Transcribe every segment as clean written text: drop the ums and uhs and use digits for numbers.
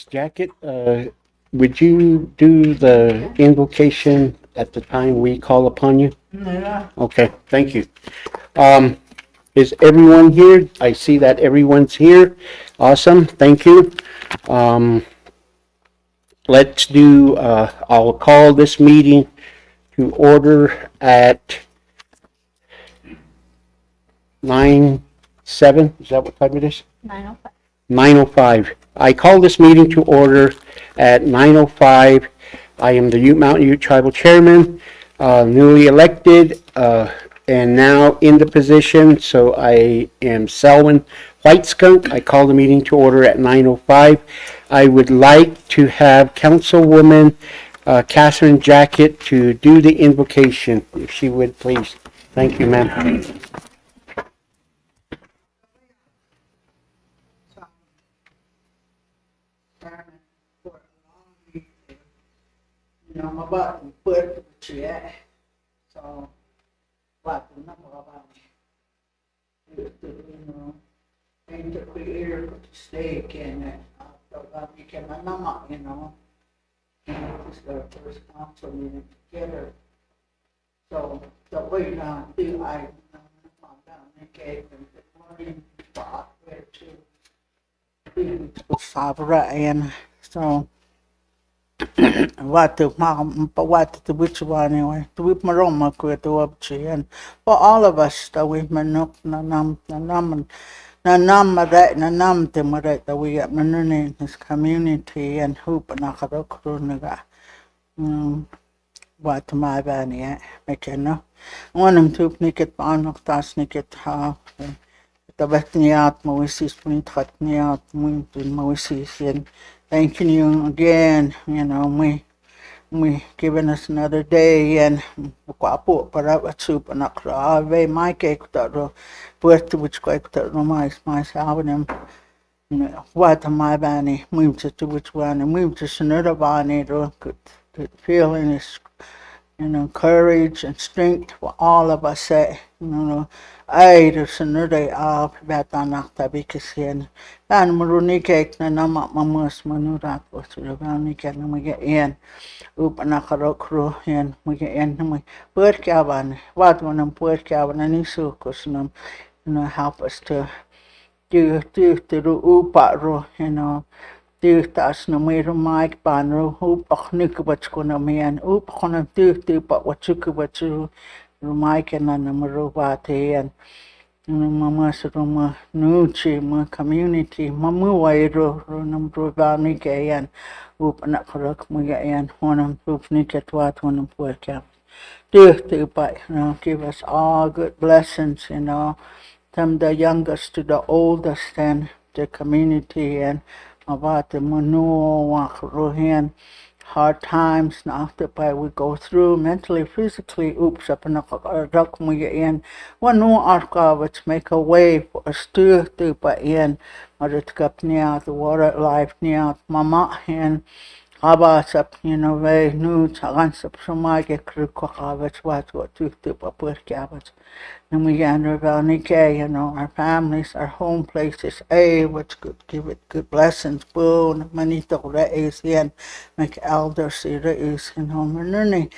Jacket, would you do the invocation at the time we call upon you? Yeah. Okay, thank you. Is everyone here? I see that everyone's here. Awesome, thank you. Let's do, I'll call this meeting to order at 9:07. Is that what time it is? 9:05. 9:05. I call this meeting to order at 9:05. I am the Ute Mountain Ute Tribal Chairman, newly elected, and now in the position. So I am Selwyn White Skunk. I call the meeting to order at 9:05. I would like to have Councilwoman Catherine Jacket to do the invocation, if she would, please. Thank you, ma'am. Mabati put chair. So what the number about and the creator steak and we can mama, this is the first council meeting together. So the way down do I down and gave them the morning spot where to Sabra and so what the which one anyway, to whip my Roma quit to up and for all of us that we manuk nanam that we got in this community and hoop and akarokruniga. What my banny, McKenna. One of two nicket barnock das nicket half. The Betniat Moises Punitniat Muntin Moises and thanking you again, we giving us another day and Quapo Paravatu and Akrave, my cake that birth which quite that reminds myself and what my banny moved to which one and moved to another banny, good feeling is courage and strength for all of us say, ay, there's another of Batanak Tabikasian. And Marunike, Nanama Mamus Manurat was the Ranik and we get in. Upanakarokro and we get in. Bird cabin, what one and bird cabin and Isukusnum, help us to do Uparo, Duurtaas no meer Mike Banro, hoop och nukubachkuna man, oop on a duurtu, but what chukubatu, Mike and Namarubati and Mamasaruma Nuchi, my community, Mamuairo, Runambrovanike and oop and Akarok Muga and one of Hoop Niket Wat one of Workout. Duurtu, but give us all good blessings, from the youngest to the oldest and the community and about the Manu hard times and after we go through mentally, physically, oops up and duck we in one no arca which make a way for us to in or to cup near the water life near mama and Abas up, way new chance up so my get crew cockavage what to per cabbage. And we gather Nike, our families, our home places, which could give it good blessings, boon, manito raise and make elders see raise in home and learning.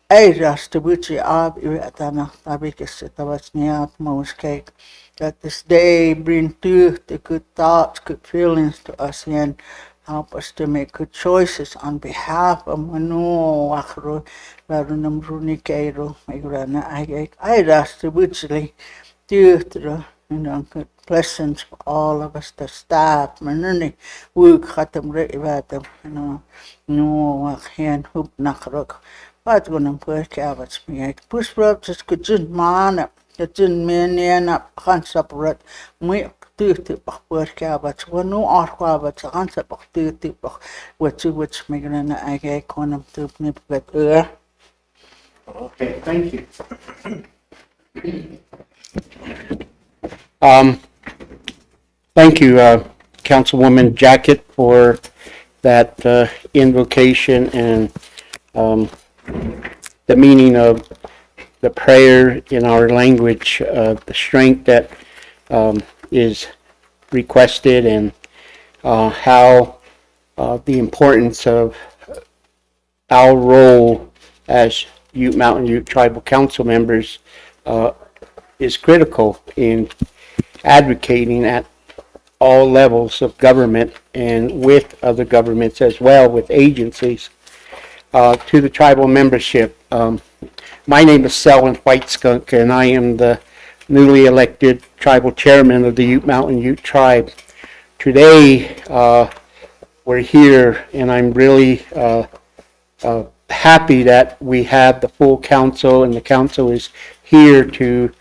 Just to which you are, the biggest it was near most cake. That this day bring to the good thoughts, good feelings to us and help us to make good choices on behalf of Manu Akro, Varunam Runikero, Migrana. I ask to richly due to the good blessings for all of us, the staff, Manuni, work Hatam Revatam, no hand hoop nakarok. But when I'm poor cabins, me, push rub just good man, the gin man up, can't separate me. Work cabins, one no art cabins, a concept of 30 which migrant I get con to nip with Okay, thank you. Thank you, Councilwoman Jacket, for that invocation and the meaning of the prayer in our language, the strength that is requested, and how the importance of our role as Ute Mountain Ute Tribal Council members is critical in advocating at all levels of government and with other governments as well, with agencies, to the tribal membership. My name is Selwyn Whiteskunk, and I am the newly elected tribal chairman of the Ute Mountain Ute Tribe. Today, we're here, and I'm really happy that we have the full council, and the council is here to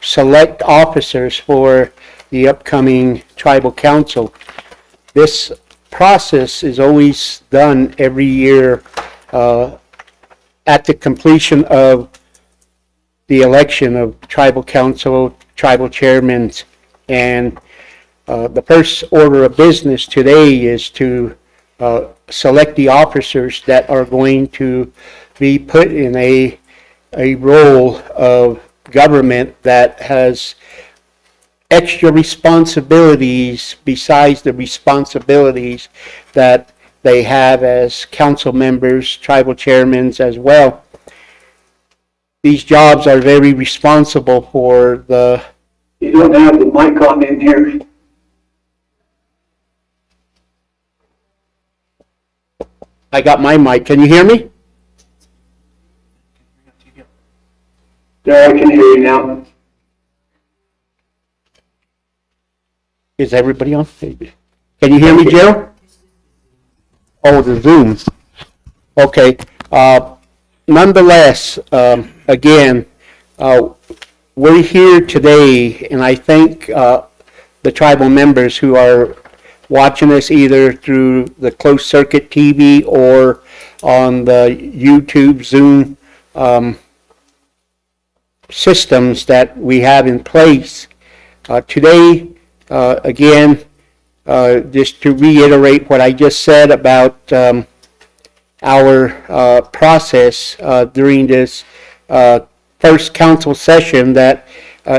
select officers for the upcoming tribal council. This process is always done every year at the completion of the election of tribal council, tribal chairmen, and the first order of business today is to select the officers that are going to be put in a role of government that has extra responsibilities besides the responsibilities that they have as council members, tribal chairmen as well. These jobs are very responsible for the... You don't have the mic on in here. I got my mic. Can you hear me? Yeah, I can hear you now. Is everybody on? Can you hear me, Jill? Oh, the Zoom. Okay. Nonetheless, again, we're here today, and I thank the tribal members who are watching us either through the closed circuit TV or on the YouTube Zoom systems that we have in place. Today, again, just to reiterate what I just said about our process during this first council session that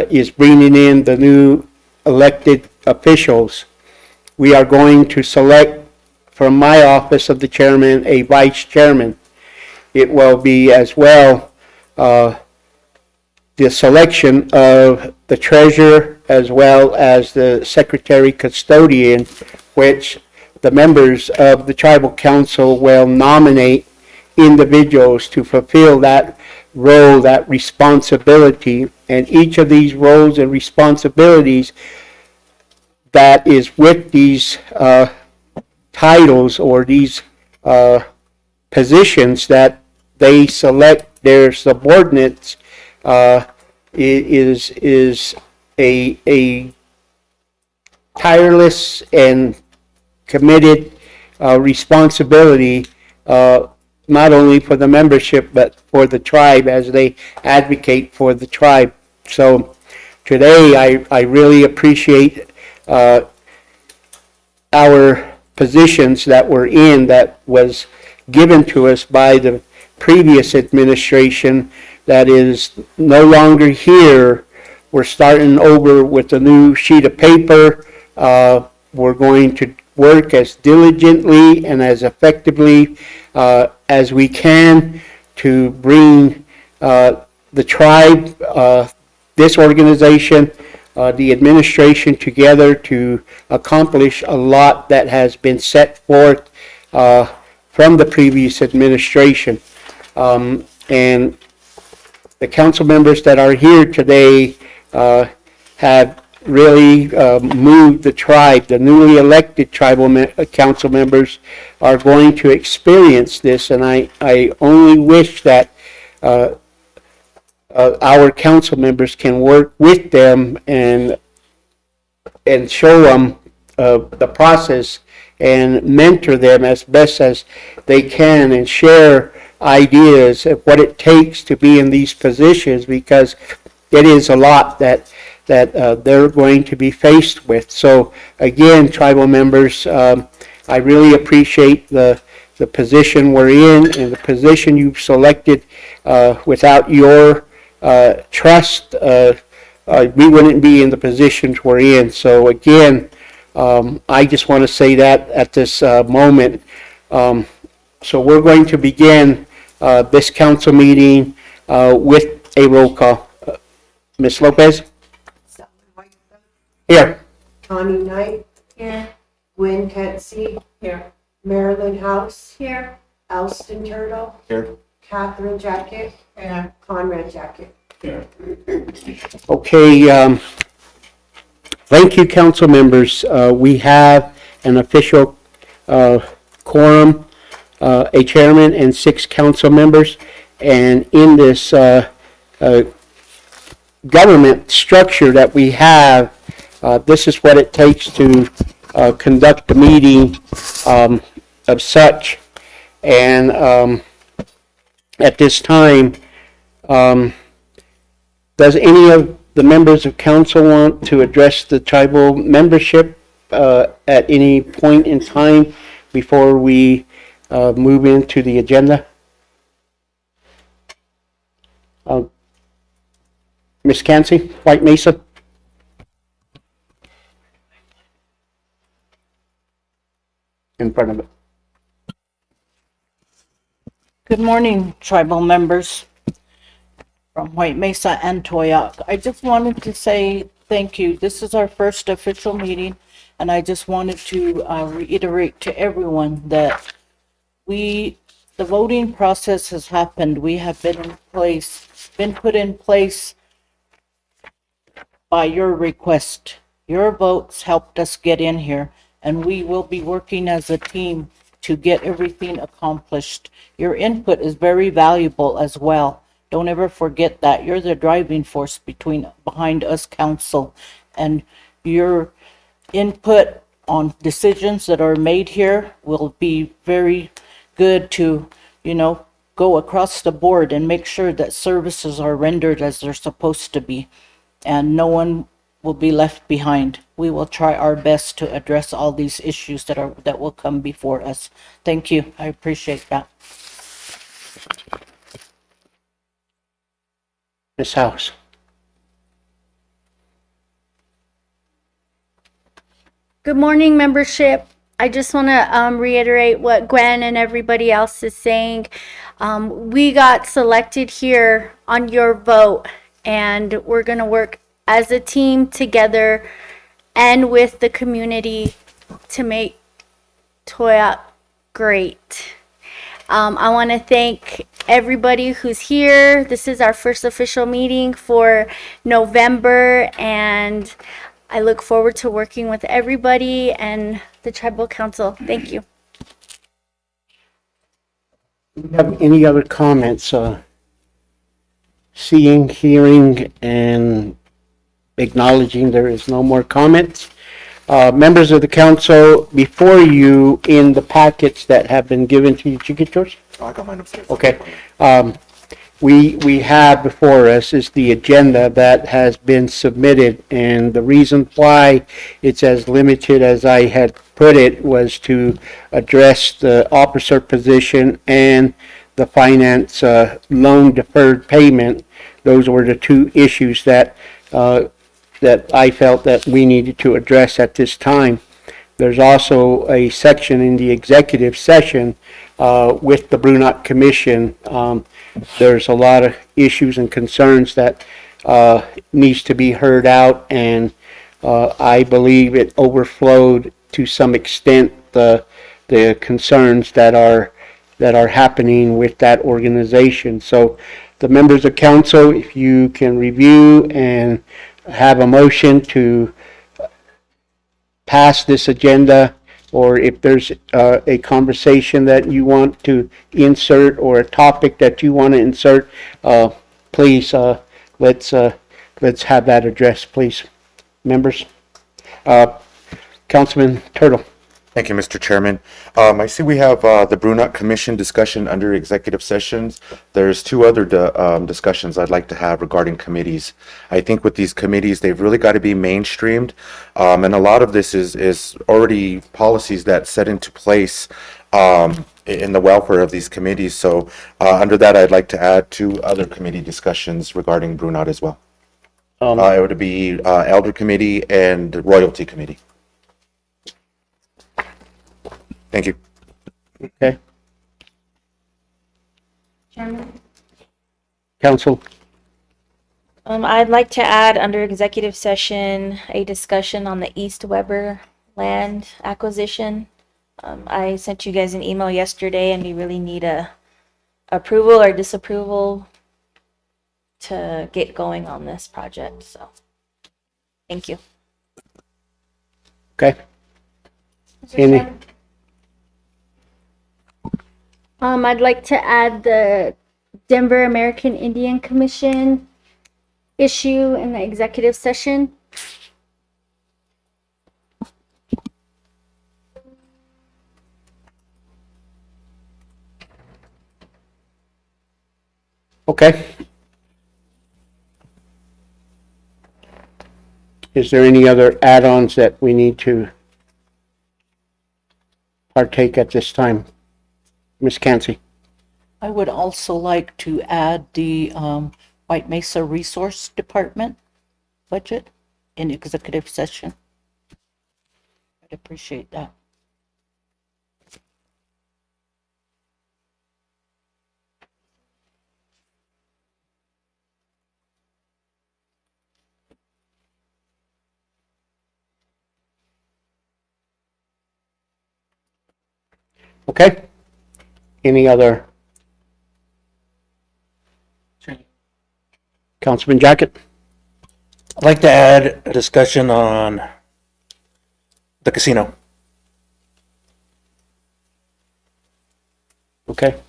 is bringing in the new elected officials. We are going to select from my office of the chairman a vice chairman. It will be as well the selection of the treasurer as well as the secretary custodian, which the members of the tribal council will nominate individuals to fulfill that role, that responsibility. And each of these roles and responsibilities that is with these titles or these positions that they select their subordinates is a tireless and committed responsibility, not only for the membership but for the tribe as they advocate for the tribe. So today I really appreciate our positions that we're in that was given to us by the previous administration that is no longer here. We're starting over with a new sheet of paper. We're going to work as diligently and as effectively as we can to bring the tribe, this organization, the administration together to accomplish a lot that has been set forth from the previous administration. And the council members that are here today have really moved the tribe. The newly elected tribal council members are going to experience this, and I only wish that our council members can work with them and show them the process and mentor them as best as they can and share ideas of what it takes to be in these positions, because it is a lot that they're going to be faced with. So again, tribal members, I really appreciate the position we're in and the position you've selected. Without your trust, we wouldn't be in the positions we're in. So again, I just want to say that at this moment. So we're going to begin this council meeting with a roll call. Ms. Lopez? Sally Whiteside, Here. Connie Knight, Here. Gwen Kensey. Here. Marilyn House. Here. Elston Turtle. Here. Catherine Jacket. Here. Conrad Jacket. Okay, thank you, council members. We have an official quorum, a chairman and 6 council members. And in this government structure that we have, this is what it takes to conduct the meeting of such. And at this time, does any of the members of council want to address the tribal membership at any point in time before we move into the agenda? Ms. Cansey, White Mesa? In front of it. Good morning, tribal members from White Mesa and Toyac. I just wanted to say thank you. This is our first official meeting, and I just wanted to reiterate to everyone that the voting process has happened. We have been put in place by your request. Your votes helped us get in here, and we will be working as a team to get everything accomplished. Your input is very valuable as well. Don't ever forget that. You're the driving force behind us council, and your input on decisions that are made here will be very good to, go across the board and make sure that services are rendered as they're supposed to be, and no one will be left behind. We will try our best to address all these issues that will come before us. Thank you. I appreciate that. Ms. House? Good morning, membership. I just want to reiterate what Gwen and everybody else is saying. We got selected here on your vote, and we're going to work as a team together and with the community to make Toyac great. I want to thank everybody who's here. This is our first official meeting for November, and I look forward to working with everybody and the tribal council. Thank you. Do you have any other comments? Seeing, hearing, and acknowledging there is no more comments. Members of the council, before you in the packets that have been given to you, did you get yours? Oh, I got mine upstairs. Okay. We have before us is the agenda that has been submitted, and the reason why it's as limited as I had put it was to address the officer position and the finance loan deferred payment. Those were the 2 issues that I felt that we needed to address at this time. There's also a section in the executive session with the Brunot Commission. There's a lot of issues and concerns that needs to be heard out, and I believe it overflowed to some extent the concerns that are happening with that organization. So the members of council, if you can review and have a motion to pass this agenda, or if there's a conversation that you want to insert or a topic that you want to insert, please let's have that addressed, please, members. Councilman Turtle. Thank you, Mr. Chairman. I see we have the Brunot Commission discussion under executive sessions. There's 2 other discussions I'd like to have regarding committees. I think with these committees, they've really got to be mainstreamed, and a lot of this is already policies that set into place in the welfare of these committees. So under that, I'd like to add 2 other committee discussions regarding Brunot as well. It would be Elder Committee and Royalty Committee. Thank you. Okay, Chairman? council, I'd like to add under executive session, a discussion on the East Weber land acquisition. I sent you guys an email yesterday and we really need a approval or disapproval to get going on this project, so. Thank you. okay? Any, I'd like to add the Denver American Indian Commission issue in the executive session. okay. Is there any other add-ons that we need to partake at this time? Ms. Kansi? I would also like to add the White Mesa Resource Department budget in executive session. I'd appreciate that. Okay? Any other? Councilman Jacket? I'd like to add a discussion on the casino. Okay.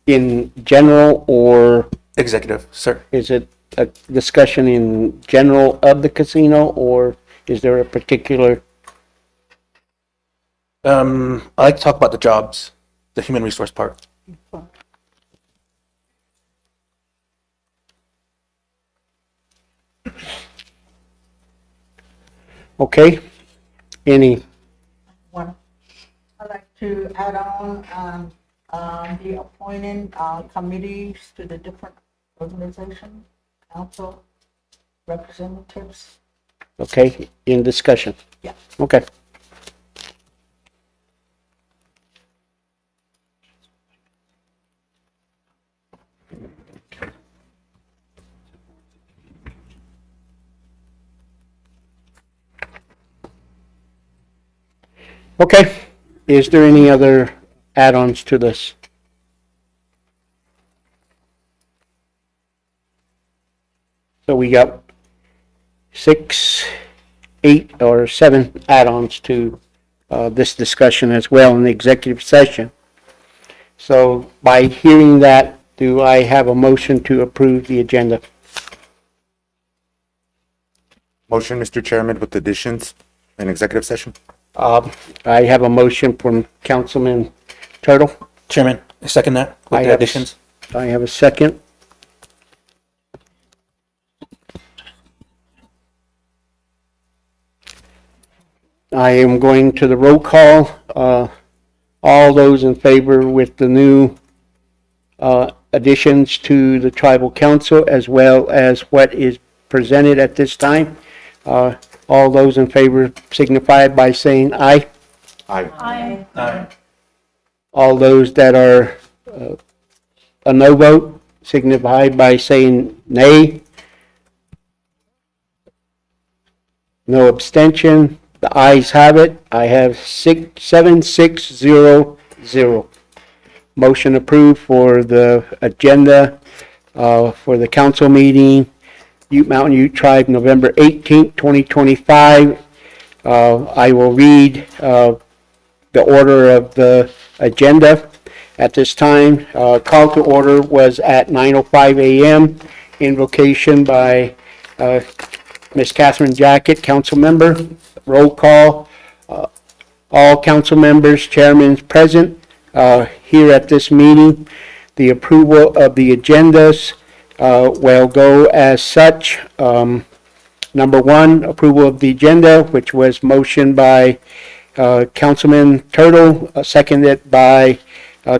In general, or Executive, sir. is it a discussion in general of the casino, or is there a particular? I like to talk about the jobs, the human resource part. Okay? Any? One, I'd like to add on the appointing committees to the different organizations, council representatives. Okay, in discussion? Yeah. Okay. Okay, is there any other add-ons to this? So we got 6, 8, or 7 add-ons to this discussion as well in the executive session. So by hearing that, do I have a motion to approve the agenda? Motion, Mr. Chairman, with additions in executive session. I have a motion from Councilman Turtle. Chairman, I second that I with the have- additions. I have a second. I am going to the roll call. All those in favor with the new additions to the tribal council, as well as what is presented at this time. All those in favor signify by saying aye. Aye. Aye. All those that are a no vote signify by saying nay. No abstention. The ayes have it. I have 7600. Motion approved for the agenda for the council meeting, Ute Mountain Ute Tribe, November 18th, 2025. I will read the order of the agenda at this time. Call to order was at 9:05 a.m. Invocation by Ms. Catherine Jacket, council member. Roll call. All council members, chairmen present here at this meeting. The approval of the agendas will go as such. Number 1, approval of the agenda, which was motioned by Councilman Turtle, seconded by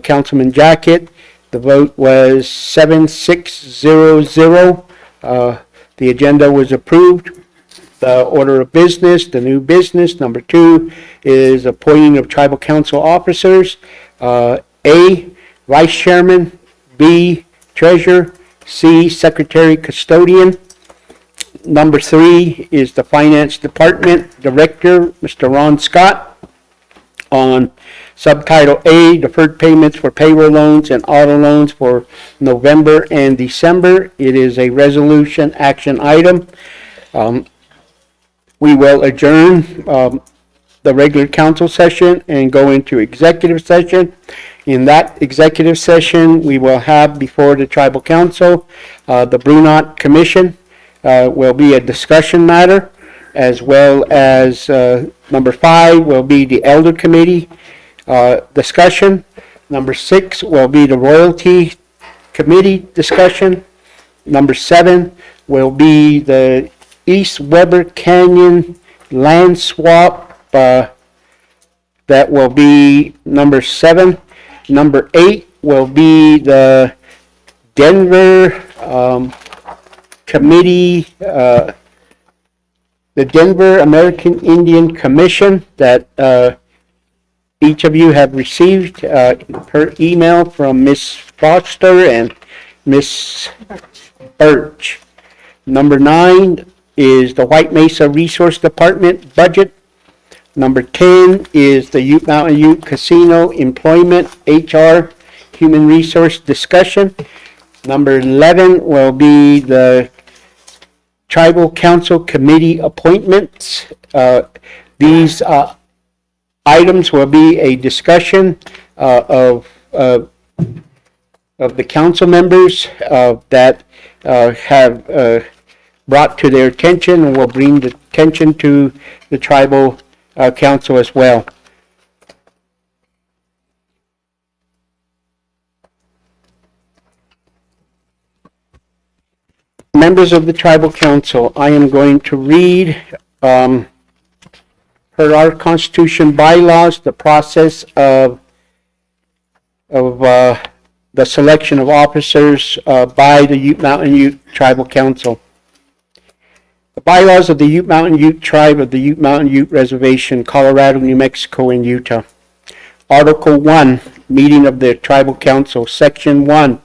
Councilman Jacket. The vote was 7600. The agenda was approved. the order of business, the new business. Number 2 is appointing of tribal council officers. A, vice chairman. B, treasurer. C, secretary custodian. Number 3 is the finance department director, Mr. Ron Scott. On subtitle A, deferred payments for payroll loans and auto loans for November and December. It is a resolution action item. We will adjourn the regular council session and go into executive session. In that executive session, we will have before the tribal council, the Brunot Commission will be a discussion matter, as well as number 5 will be the Elder Committee discussion. Number 6 will be the Royalty Committee discussion. Number 7 will be the East Weber Canyon land swap. That will be number 7. Number 8 will be the Denver Committee, the Denver American Indian Commission that each of you have received per email from Miss Foster and Miss Birch. Number 9 is the White Mesa Resource Department budget. Number 10 is the Ute Mountain Ute Casino Employment HR Human Resource discussion. Number 11 will be the Tribal Council Committee appointments. These items will be a discussion of the council members that have brought to their attention, and will bring the attention to the tribal council as well. Members of the tribal council, I am going to read per our constitution bylaws the process of the selection of officers by the Ute Mountain Ute Tribal Council. The bylaws of the Ute Mountain Ute Tribe of the Ute Mountain Ute Reservation, Colorado, New Mexico, and Utah. Article 1, Meeting of the Tribal Council, Section 1.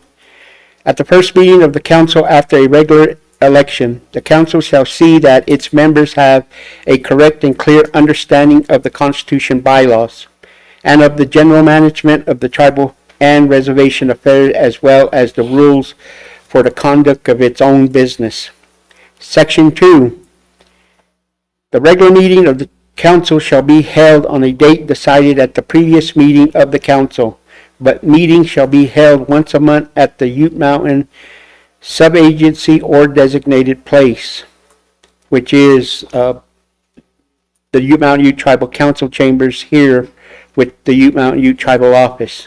At the first meeting of the council after a regular election, the council shall see that its members have a correct and clear understanding of the Constitution bylaws and of the general management of the tribal and reservation affairs, as well as the rules for the conduct of its own business. Section 2. The regular meeting of the council shall be held on a date decided at the previous meeting of the council, but meeting shall be held once a month at the Ute Mountain Sub-Agency or designated place, which is the Ute Mountain Ute Tribal Council chambers here with the Ute Mountain Ute Tribal Office.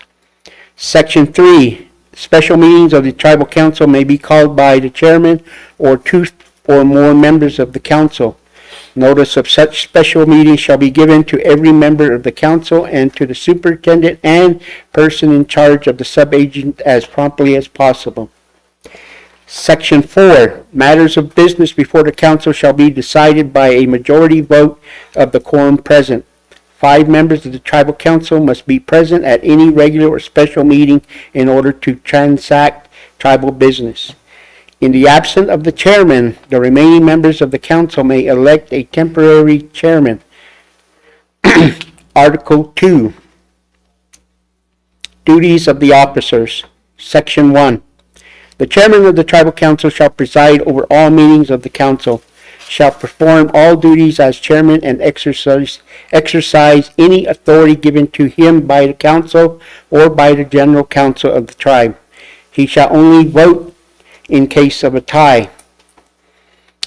Section 3. Special meetings of the Tribal Council may be called by the chairman or 2 or more members of the council. Notice of such special meetings shall be given to every member of the council and to the superintendent and person in charge of the sub-agent as promptly as possible. Section 4. Matters of business before the council shall be decided by a majority vote of the quorum present. 5 members of the tribal council must be present at any regular or special meeting in order to transact tribal business. In the absence of the chairman, the remaining members of the council may elect a temporary chairman. Article 2. Duties of the officers. Section 1. The chairman of the tribal council shall preside over all meetings of the council, shall perform all duties as chairman, and exercise any authority given to him by the council or by the general council of the tribe. He shall only vote in case of a tie.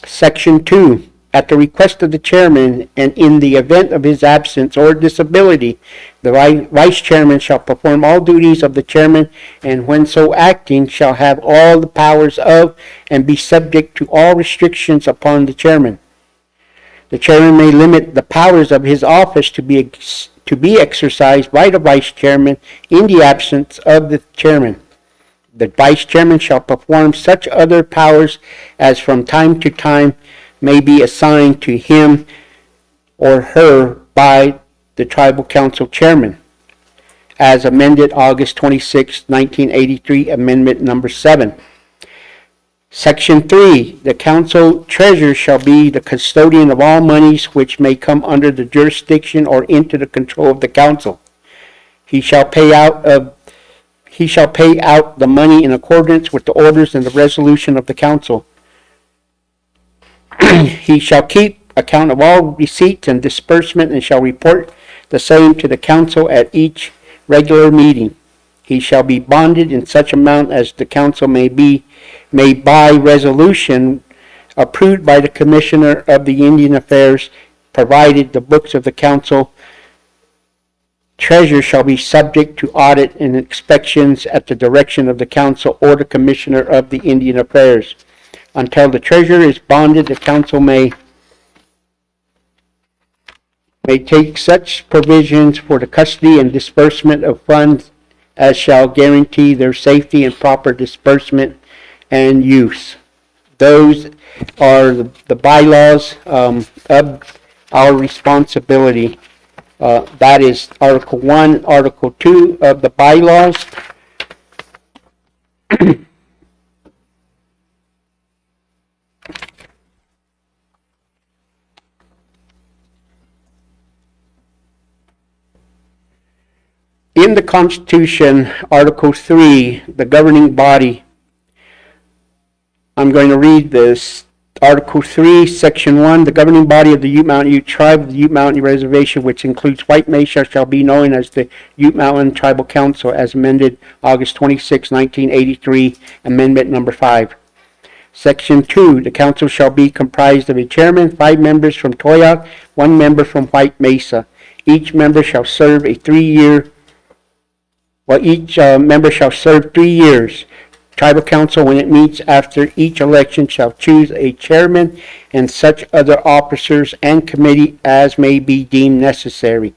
Section 2. At the request of the chairman, and in the event of his absence or disability, the vice chairman shall perform all duties of the chairman, and when so acting shall have all the powers of and be subject to all restrictions upon the chairman. The chairman may limit the powers of his office to be exercised by the vice chairman in the absence of the chairman. The vice chairman shall perform such other powers as from time to time may be assigned to him or her by the tribal council chairman, as amended August 26, 1983, Amendment Number 7. Section 3, the council treasurer shall be the custodian of all monies which may come under the jurisdiction or into the control of the council. He shall pay out the money in accordance with the orders and the resolution of the council. He shall keep account of all receipts and disbursement and shall report the same to the council at each regular meeting. He shall be bonded in such amount as the council may by resolution approved by the Commissioner of the Indian Affairs, provided the books of the council treasurer shall be subject to audit and inspections at the direction of the council or the Commissioner of the Indian Affairs. Until the treasurer is bonded, the council may take such provisions for the custody and disbursement of funds as shall guarantee their safety and proper disbursement and use. Those are the bylaws of our responsibility. That is Article 1, Article 2 of the bylaws. In the Constitution, Article 3, the governing body, I'm going to read this. Article 3, Section 1, the governing body of the Ute Mountain Ute Tribe of the Ute Mountain Reservation, which includes White Mesa, shall be known as the Ute Mountain Tribal Council, as amended August 26, 1983, Amendment Number 5. Section 2, the council shall be comprised of a chairman, 5 members from Toyac, 1 member from White Mesa. Each member shall serve each member shall serve 3 years. Tribal council, when it meets after each election, shall choose a chairman and such other officers and committee as may be deemed necessary.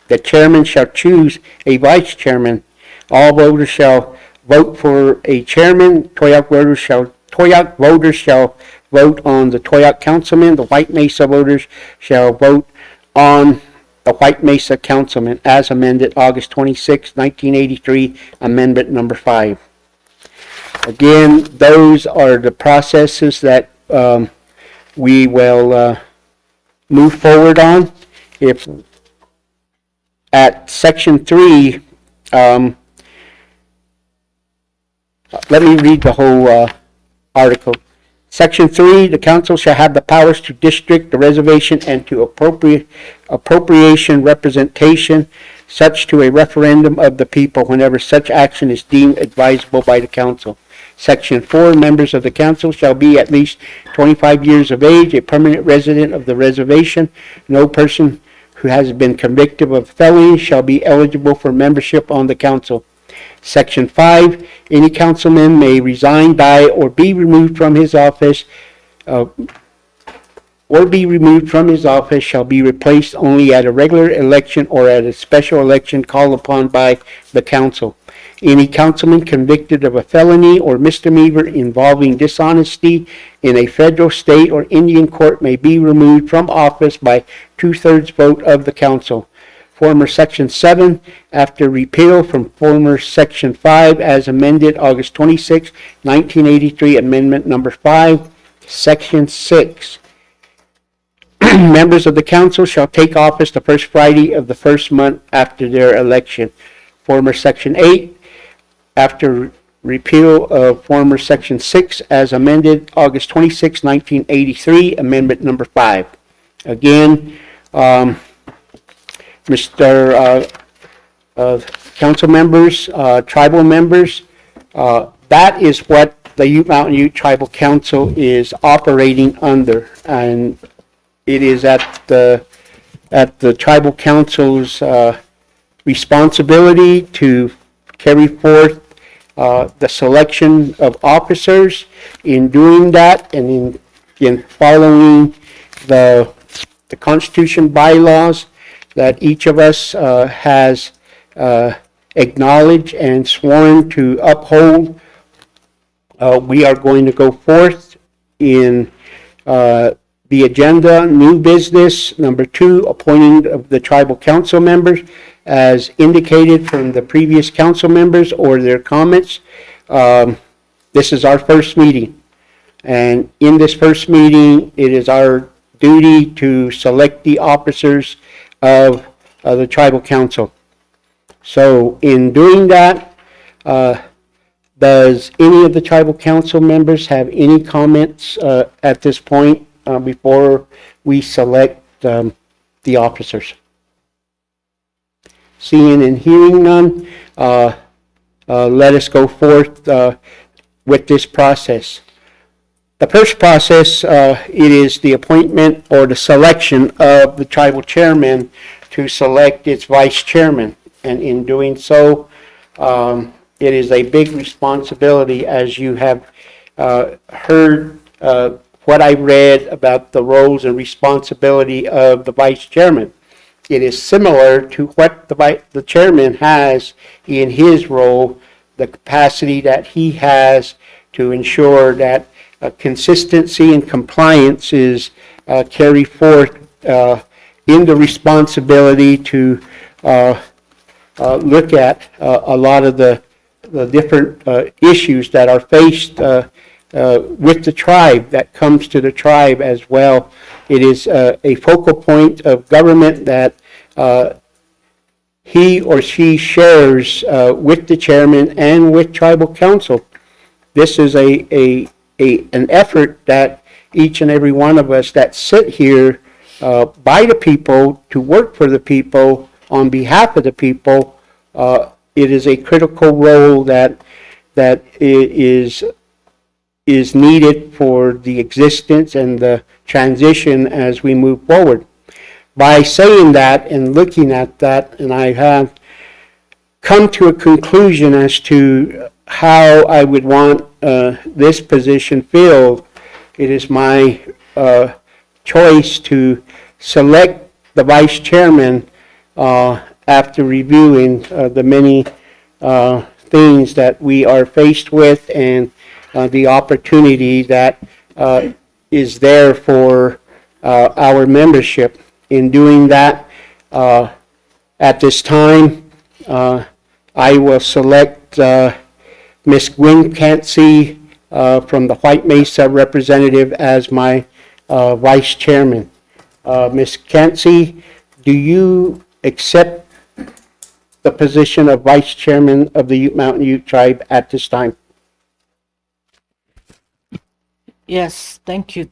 The chairman shall choose a vice chairman. All voters shall vote for a chairman. Toyac voters shall vote on the Toyac councilman. The White Mesa voters shall vote on the White Mesa councilman, as amended August 26, 1983, Amendment Number 5. Again, those are the processes that we will move forward on. If at Section 3, let me read the whole article. Section 3, the council shall have the powers to district the reservation and to appropriation representation such to a referendum of the people whenever such action is deemed advisable by the council. Section 4, members of the council shall be at least 25 years of age, a permanent resident of the reservation. No person who has been convicted of felony shall be eligible for membership on the council. Section 5, any councilman may resign, die, or be removed from his office, shall be replaced only at a regular election or at a special election called upon by the council. Any councilman convicted of a felony or misdemeanor involving dishonesty in a federal, state, or Indian court may be removed from office by 2/3 vote of the council. Former Section 7, after repeal from former Section 5 as amended August 26, 1983, Amendment Number 5, Section 6. Members of the council shall take office the first Friday of the first month after their election. Former Section 8, after repeal of former Section 6 as amended August 26, 1983, Amendment Number 5. Again, Mr. Council members, tribal members, that is what the Ute Mountain Ute Tribal Council is operating under, and it is at the tribal council's responsibility to carry forth the selection of officers. In doing that and in following the Constitution bylaws that each of us has acknowledged and sworn to uphold, we are going to go forth in The agenda, new business. Number 2, appointing of the tribal council members as indicated from the previous council members or their comments. This is our first meeting. And in this first meeting, it is our duty to select the officers of the tribal council. So in doing that, does any of the tribal council members have any comments at this point before we select the officers? Seeing and hearing none, let us go forth with this process. The first process, it is the appointment or the selection of the tribal chairman to select its vice chairman. And in doing so, it is a big responsibility, as you have heard what I read about the roles and responsibility of the vice chairman. It is similar to what the chairman has in his role, the capacity that he has to ensure that consistency and compliance is carried forth in the responsibility to look at a lot of the different issues that are faced with the tribe, that comes to the tribe as well. It is a focal point of government that he or she shares with the chairman and with tribal council. This is an effort that each and every one of us that sit here by the people, to work for the people, on behalf of the people, it is a critical role that is needed for the existence and the transition as we move forward. By saying that and looking at that, and I have come to a conclusion as to how I would want this position filled, it is my choice to select the vice chairman after reviewing the many things that we are faced with and the opportunity that is there for our membership. In doing that, at this time, I will select Ms. Gwen Cansey from the White Mesa representative as my vice chairman. Ms. Cansey, do you accept the position of vice chairman of the Ute Mountain Ute Tribe at this time? Yes, thank you,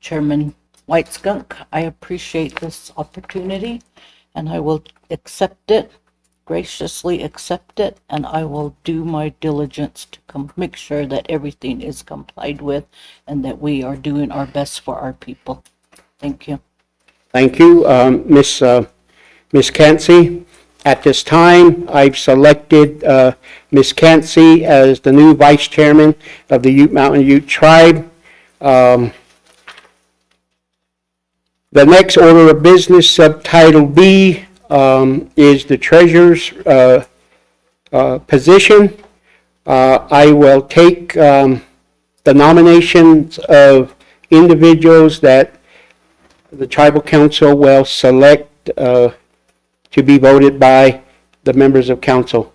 Chairman White Skunk. I appreciate this opportunity, and I will accept it, graciously accept it, and I will do my diligence to make sure that everything is complied with and that we are doing our best for our people. Thank you. Thank you, Ms. Cansey. At this time, I've selected Ms. Cansey as the new vice chairman of the Ute Mountain Ute Tribe. The next order of business, subtitle B, is the treasurer's position. I will take the nominations of individuals that the tribal council will select to be voted by the members of council.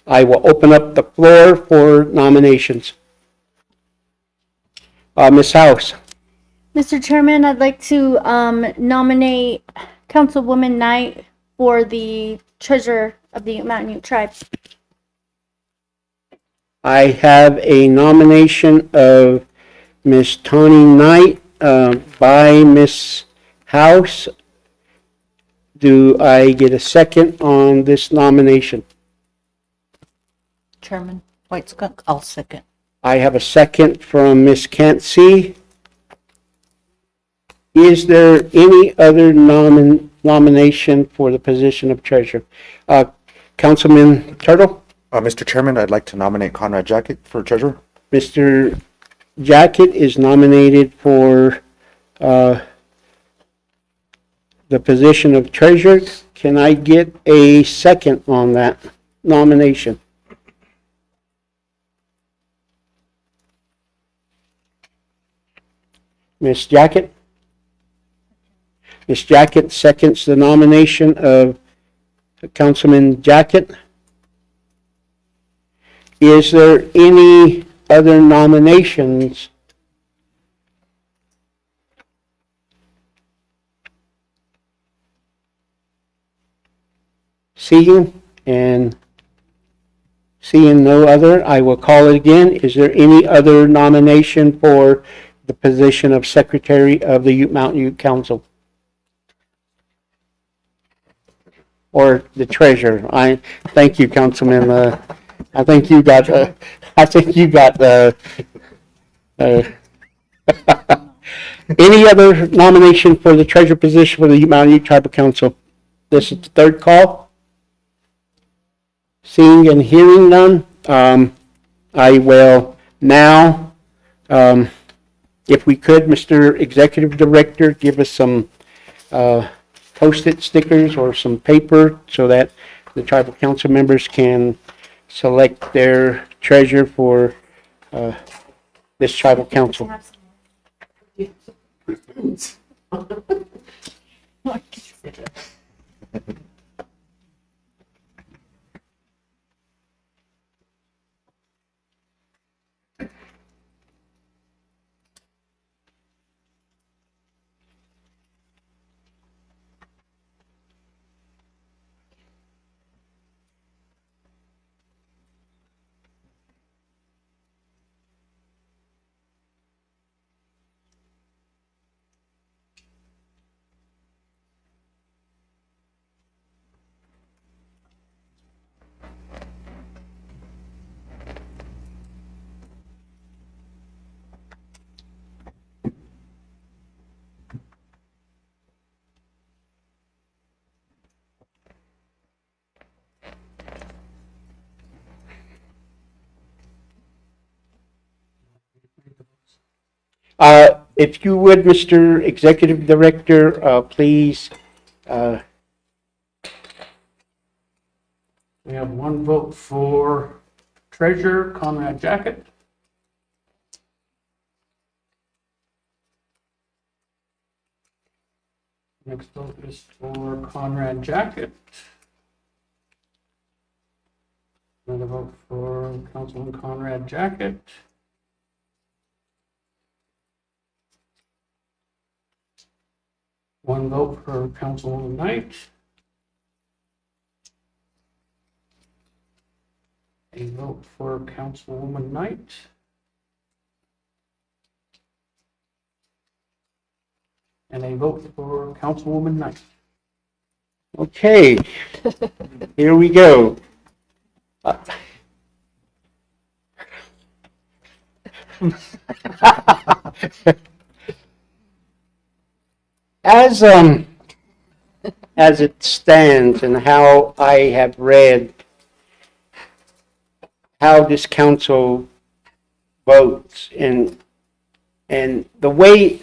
I will open up the floor for nominations. Ms. House. Mr. Chairman, I'd like to nominate Councilwoman Knight for the treasurer of the Ute Mountain Ute Tribe. I have a nomination of Ms. Tawny Knight by Ms. House. Do I get a second on this nomination? Chairman White Skunk, I'll second. I have a second from Ms. Cansey. Is there any other nomination for the position of treasurer? Councilman Turtle? Mr. Chairman, I'd like to nominate Conrad Jacket for treasurer. Mr. Jacket is nominated for the position of treasurer. Can I get a second on that nomination? Ms. Jacket? Ms. Jacket seconds the nomination of Councilman Jacket. Is there any other nominations? Seeing no other, I will call it again. Is there any other nomination for the position of Secretary of the Ute Mountain Ute Council? Or the Treasurer? I thank you, Councilman. I think you got. Any other nomination for the Treasurer position for the Ute Mountain Ute Tribal Council? This is the third call. Seeing and hearing none, I will now, if we could, Mr. Executive Director, give us some Post-it stickers or some paper so that the tribal council members can select their treasurer for this tribal council. If you would, Mr. Executive Director, please. We have one vote for Treasurer Conrad Jacket. Next vote is for Conrad Jacket. Another vote for Councilman Conrad Jacket. One vote for Councilwoman Knight. A vote for Councilwoman Knight. And a vote for Councilwoman Knight. Okay, here we go. As it stands and how I have read how this council votes and the way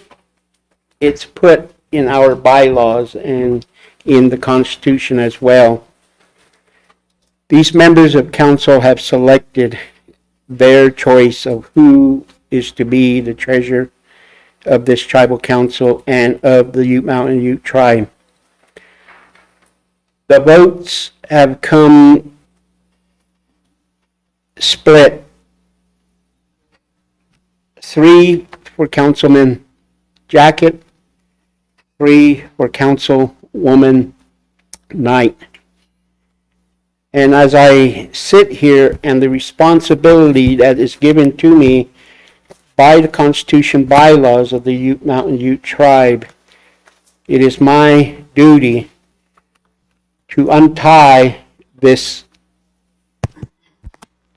it's put in our bylaws and in the Constitution as well, these members of council have selected their choice of who is to be the treasurer of this tribal council and of the Ute Mountain Ute tribe. The votes have come split. 3 for Councilman Jacket, 3 for Councilwoman Knight. And as I sit here and the responsibility that is given to me by the Constitution bylaws of the Ute Mountain Ute tribe, it is my duty to untie this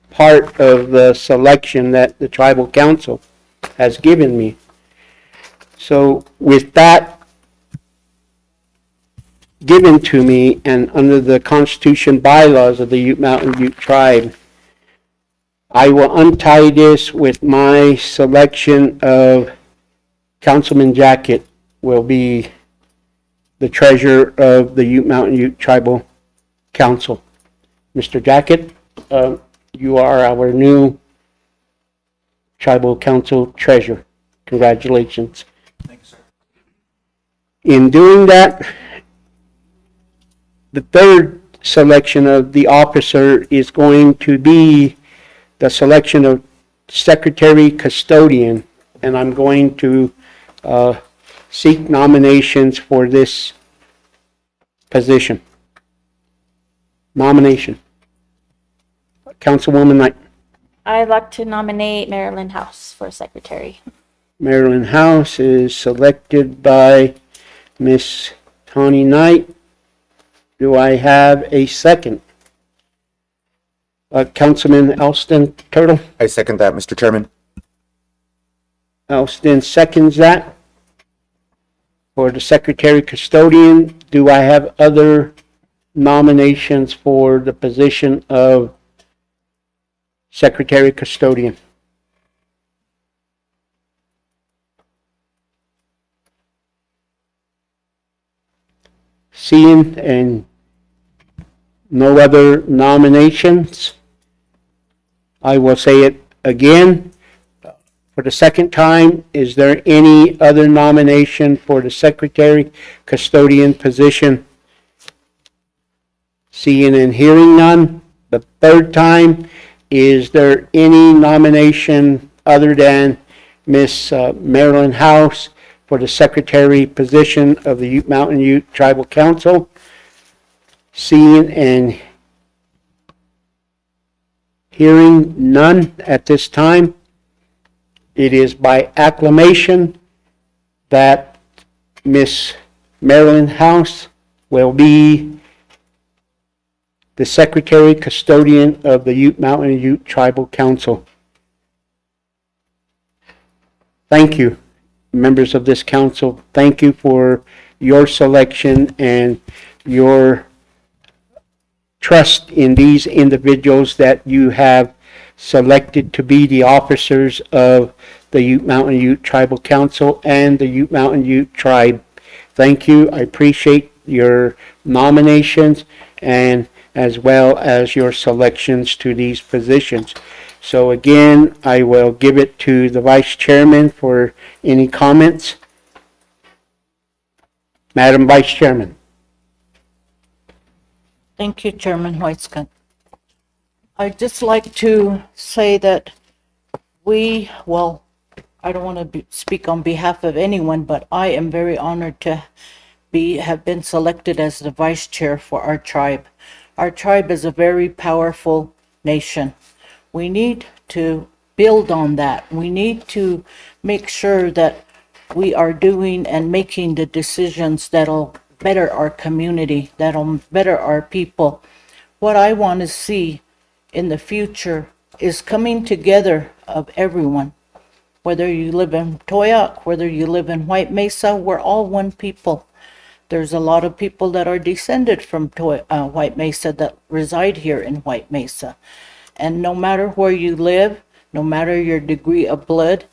part of the selection that the tribal council has given me. So with that given to me and under the Constitution bylaws of the Ute Mountain Ute tribe, I will untie this with my selection of Councilman Jacket will be the treasurer of the Ute Mountain Ute Tribal Council. Mr. Jacket, you are our new Tribal Council treasurer. Congratulations. In doing that, the third selection of the officer is going to be the selection of secretary custodian, and I'm going to seek nominations for this position. Nomination. Councilwoman Knight. I'd like to nominate Marilyn House for secretary. Marilyn House is selected by Miss Tawny Knight. Do I have a second? Councilman Alston Turtle? I second that, Mr. Chairman. Alston seconds that. For the secretary custodian, do I have other nominations for the position of secretary custodian? Seeing and no other nominations, I will say it again. For the second time, is there any other nomination for the secretary custodian position? Seeing and hearing none. The third time, is there any nomination other than Miss Marilyn House for the secretary position of the Ute Mountain Ute Tribal Council? Seeing and hearing none at this time, it is by acclamation that Miss Marilyn House will be the secretary custodian of the Ute Mountain Ute Tribal Council. Thank you, members of this council. Thank you for your selection and your trust in these individuals that you have selected to be the officers of the Ute Mountain Ute Tribal Council and the Ute Mountain Ute Tribe. Thank you. I appreciate your nominations and as well as your selections to these positions. So again, I will give it to the Vice Chairman for any comments. Madam Vice Chairman. Thank you, Chairman Whitescott. I'd just like to say that I don't want to speak on behalf of anyone, but I am very honored to have been selected as the vice chair for our tribe. Our tribe is a very powerful nation. We need to build on that. We need to make sure that we are doing and making the decisions that'll better our community, that'll better our people. What I want to see in the future is coming together of everyone. Whether you live in Toyac, whether you live in White Mesa, we're all one people. There's a lot of people that are descended from White Mesa that reside here in White Mesa. And no matter where you live, no matter your degree of blood,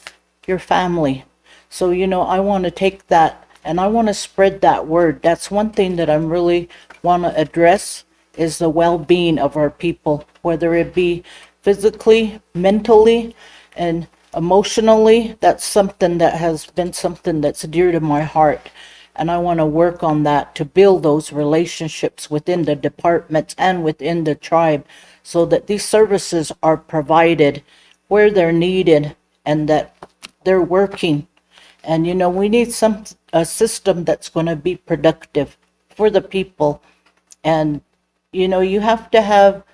you're family. So, I want to take that and I want to spread that word. That's one thing that I'm really want to address is the well-being of our people, whether it be physically, mentally, and emotionally. That's something that has been something that's dear to my heart. And I want to work on that to build those relationships within the departments and within the tribe so that these services are provided where they're needed and that they're working. And, we need a system that's going to be productive for the people. And, you have to have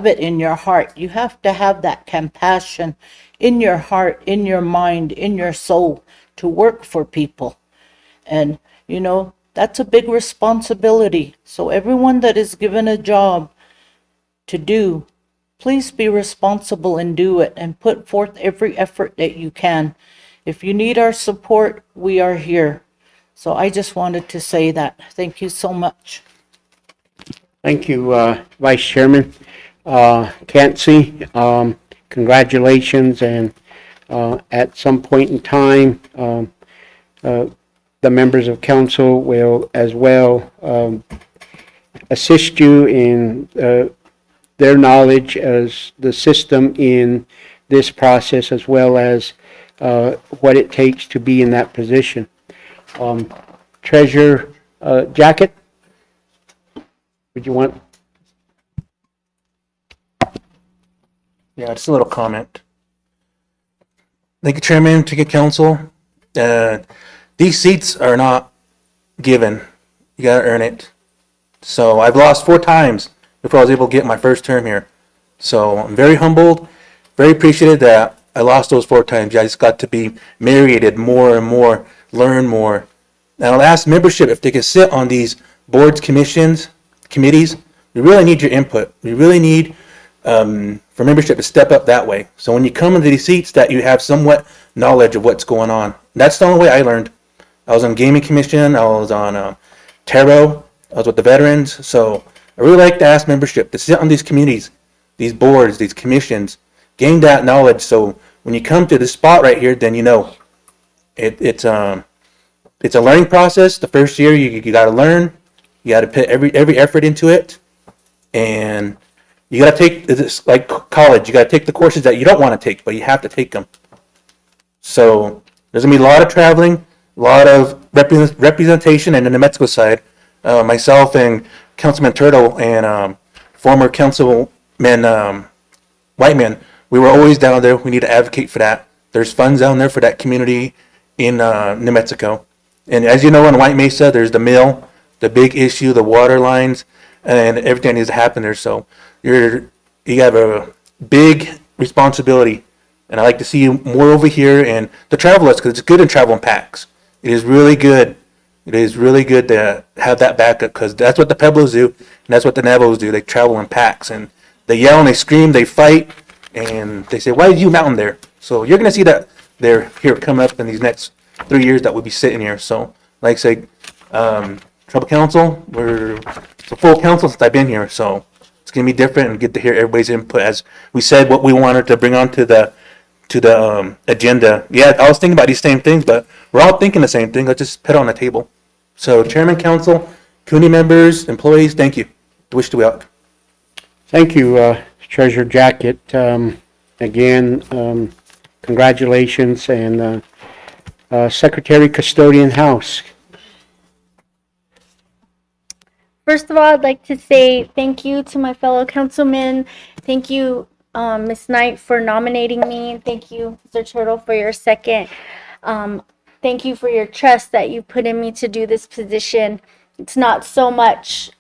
it in your heart. You have to have that compassion in your heart, in your mind, in your soul to work for people. And, that's a big responsibility. So everyone that is given a job to do, please be responsible and do it and put forth every effort that you can. If you need our support, we are here. So I just wanted to say that. Thank you so much. Thank you, Vice Chairman. Kansi, congratulations, and at some point in time, the members of council will as well assist you in their knowledge as the system in this process, as well as what it takes to be in that position. Treasurer Jacket? Would you want? Yeah, just a little comment. Thank you, Chairman, Ticket Council. These seats are not given. You gotta earn it. So I've lost 4 times before I was able to get my first term here. So I'm very humbled, very appreciative that I lost those 4 times. I just got to be marinated more and more, learn more. And I'll ask membership if they can sit on these boards, commissions, committees. We really need your input. We really need for membership to step up that way. So when you come into these seats, that you have somewhat knowledge of what's going on. That's the only way I learned. I was on gaming commission. I was on tarot. I was with the veterans. So I really like to ask membership to sit on these committees, these boards, these commissions, gain that knowledge. So when you come to this spot right here, then you know it's a learning process. The first year you got to learn. You got to put every effort into it, and you got to take, it's like college. You got to take the courses that you don't want to take, but you have to take them. So there's gonna be a lot of traveling, a lot of representation, and in the Mexico side, myself and Councilman Turtle and former Councilman Whiteman, we were always down there. We need to advocate for that. There's funds down there for that community in New Mexico. And as you know, in White Mesa, there's the mill, the big issue, the water lines, and everything needs to happen there. So you have a big responsibility, and I like to see you more over here and to travel us, because it's good to travel in packs. It is really good. It is really good to have that backup, because that's what the Pueblos do, and that's what the Navajos do. They travel in packs, and they yell and they scream, they fight, and they say, "Why did you mountain there?" So you're gonna see that they're here coming up in these next 3 years that we'll be sitting here. So, like I say, Tribal Council, it's a full council since I've been here, so it's gonna be different and get to hear everybody's input. As we said, what we wanted to bring onto the agenda. Yeah, I was thinking about these same things, but we're all thinking the same thing. Let's just put it on the table. So, Chairman, Council, community members, employees, thank you. Wish to out. Thank you, Treasurer Jacket. Again, congratulations, and Secretary Custodian House. First of all, I'd like to say thank you to my fellow councilmen. Thank you, Ms. Knight, for nominating me. Thank you, Mr. Turtle, for your second. Thank you for your trust that you put in me to do this position. It's not so much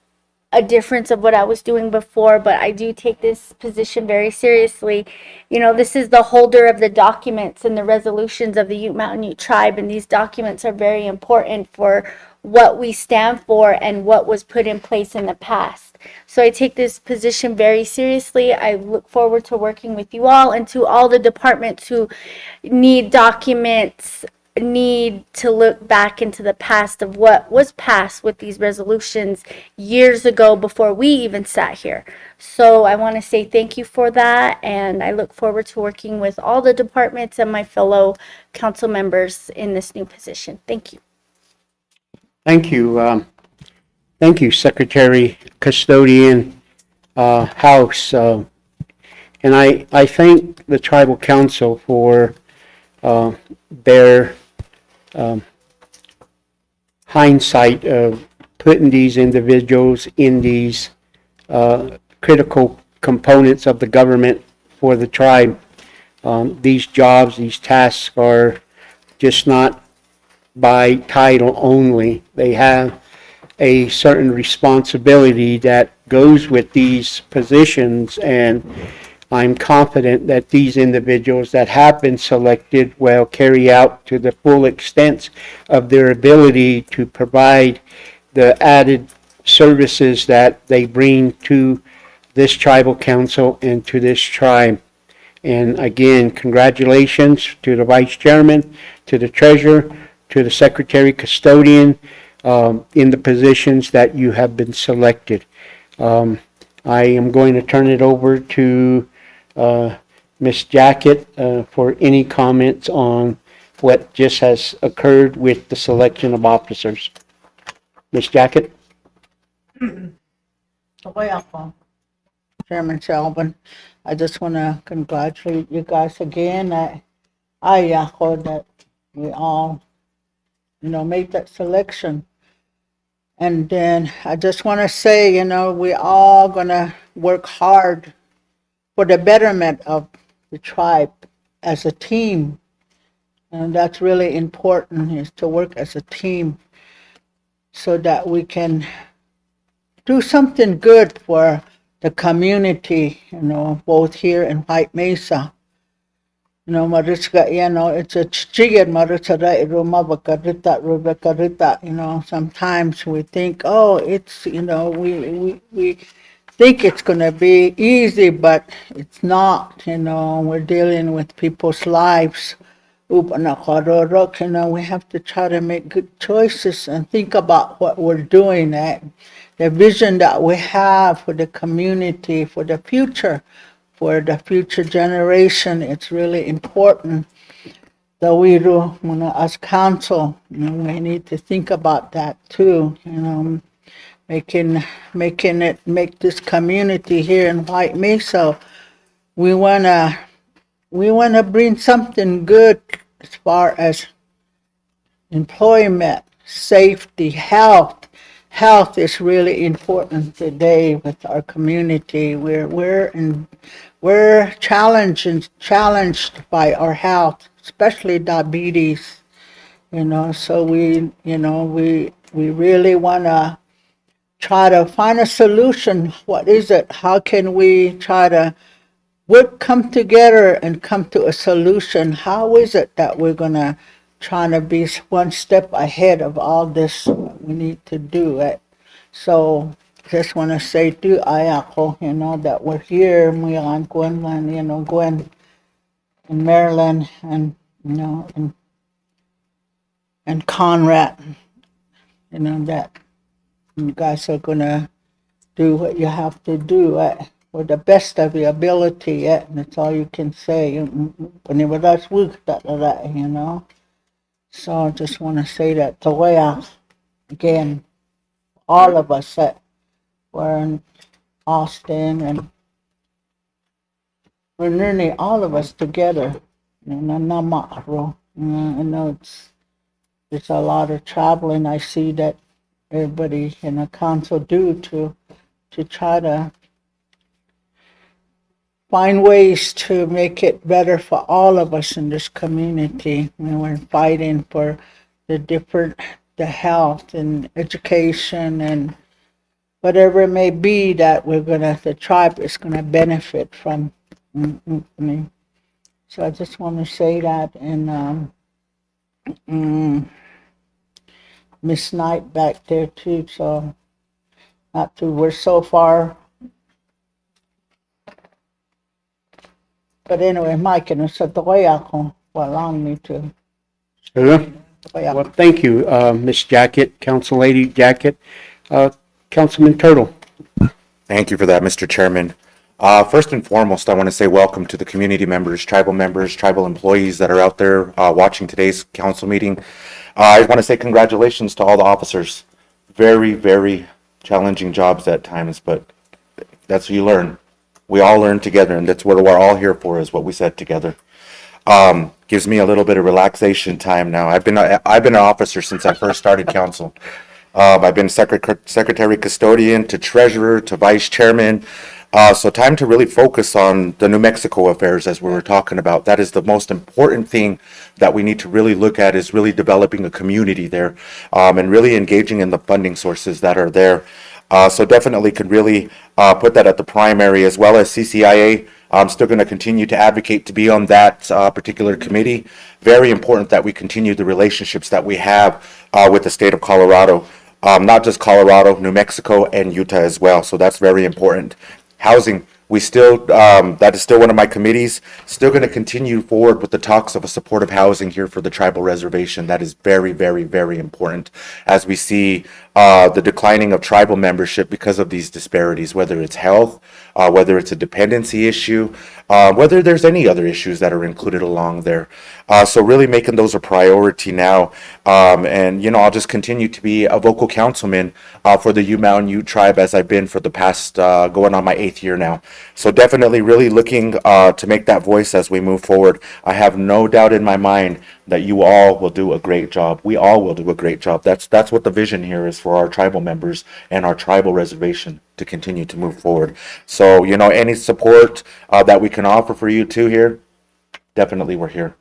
a difference of what I was doing before, but I do take this position very seriously. You know, this is the holder of the documents and the resolutions of the Ute Mountain Ute Tribe, and these documents are very important for what we stand for and what was put in place in the past. So I take this position very seriously. I look forward to working with you all, and to all the departments who need documents, need to look back into the past of what was passed with these resolutions years ago before we even sat here. So I want to say thank you for that, and I look forward to working with all the departments and my fellow council members in this new position. Thank you. Thank you. Thank you, Secretary Custodian House. And I thank the Tribal Council for their hindsight of putting these individuals in these critical components of the government for the tribe. These jobs, these tasks are just not by title only. They have a certain responsibility that goes with these positions, and I'm confident that these individuals that have been selected will carry out to the full extent of their ability to provide the added services that they bring to this tribal council and to this tribe. And again, congratulations to the vice chairman, to the treasurer, to the secretary custodian in the positions that you have been selected. I am going to turn it over to Ms. Jacket for any comments on what just has occurred with the selection of officers. Ms. Jacket? Okay ako. Chairman Shelburne, I just want to congratulate you guys again. Ay ako that we all make that selection. And then I just want to say, we all gonna work hard for the betterment of the tribe as a team. And that's really important, is to work as a team so that we can do something good for the community, both here in White Mesa. Mariska, it's a chigid marisara iruma bakarita, sometimes we think, oh, it's, we think it's going to be easy, but it's not, we're dealing with people's lives. We have to try to make good choices and think about what we're doing, the vision that we have for the community, for the future generation. It's really important that we do, as council, we need to think about that too, make this community here in White Mesa. We wanna bring something good as far as employment, safety, health. Health is really important today with our community. We're challenged by our health, especially diabetes. So we really wanna try to find a solution. What is it? How can we try to come together and come to a solution? How is it that we're gonna try to be one step ahead of all this we need to do it? So just want to say to Ayako, that we're here, Muyan Gwen, Gwen in Maryland, and and Conrad, that you guys are gonna do what you have to do with the best of your ability, and that's all you can say. So I just want to say that Tawaya, again, all of us that were in Austin, and we're nearly all of us together. I know it's a lot of traveling. I see that everybody in the council do to try to find ways to make it better for all of us in this community. We're fighting for the health and education and whatever it may be that the tribe is gonna benefit from. So I just want to say that, and Miss Knight back there too. So we're so far. But anyway, Mike, and it's for allowing me to. Sure. Well, thank you, Miss Jacket, Council Lady Jacket. Councilman Turtle. Thank you for that, Mr. Chairman. First and foremost, I want to say welcome to the community members, tribal employees that are out there watching today's council meeting. I want to say congratulations to all the officers. Very, very challenging jobs at times, but that's what you learn. We all learn together, and that's what we're all here for, is what we said together. Gives me a little bit of relaxation time now. I've been an officer since I first started council. I've been secretary custodian to treasurer to vice chairman. So time to really focus on the New Mexico affairs, as we were talking about. That is the most important thing that we need to really look at, is really developing a community there, and really engaging in the funding sources that are there. So definitely could really put that at the primary, as well as CCIA. I'm still going to continue to advocate to be on that particular committee. Very important that we continue the relationships that we have with the state of Colorado. Not just Colorado, New Mexico, and Utah as well. So that's very important. Housing, we still, that is still one of my committees. Still going to continue forward with the talks of a supportive housing here for the tribal reservation. That is very, very, very important, as we see the declining of tribal membership because of these disparities, whether it's health, whether it's a dependency issue, whether there's any other issues that are included along there. So really making those a priority now. And, I'll just continue to be a vocal councilman for the Mountain Ute tribe as I've been for the past, going on my 8th year now. So definitely really looking to make that voice as we move forward. I have no doubt in my mind that you all will do a great job. We all will do a great job. That's what the vision here is for our tribal members and our tribal reservation to continue to move forward. So, any support that we can offer for you too here, definitely we're here.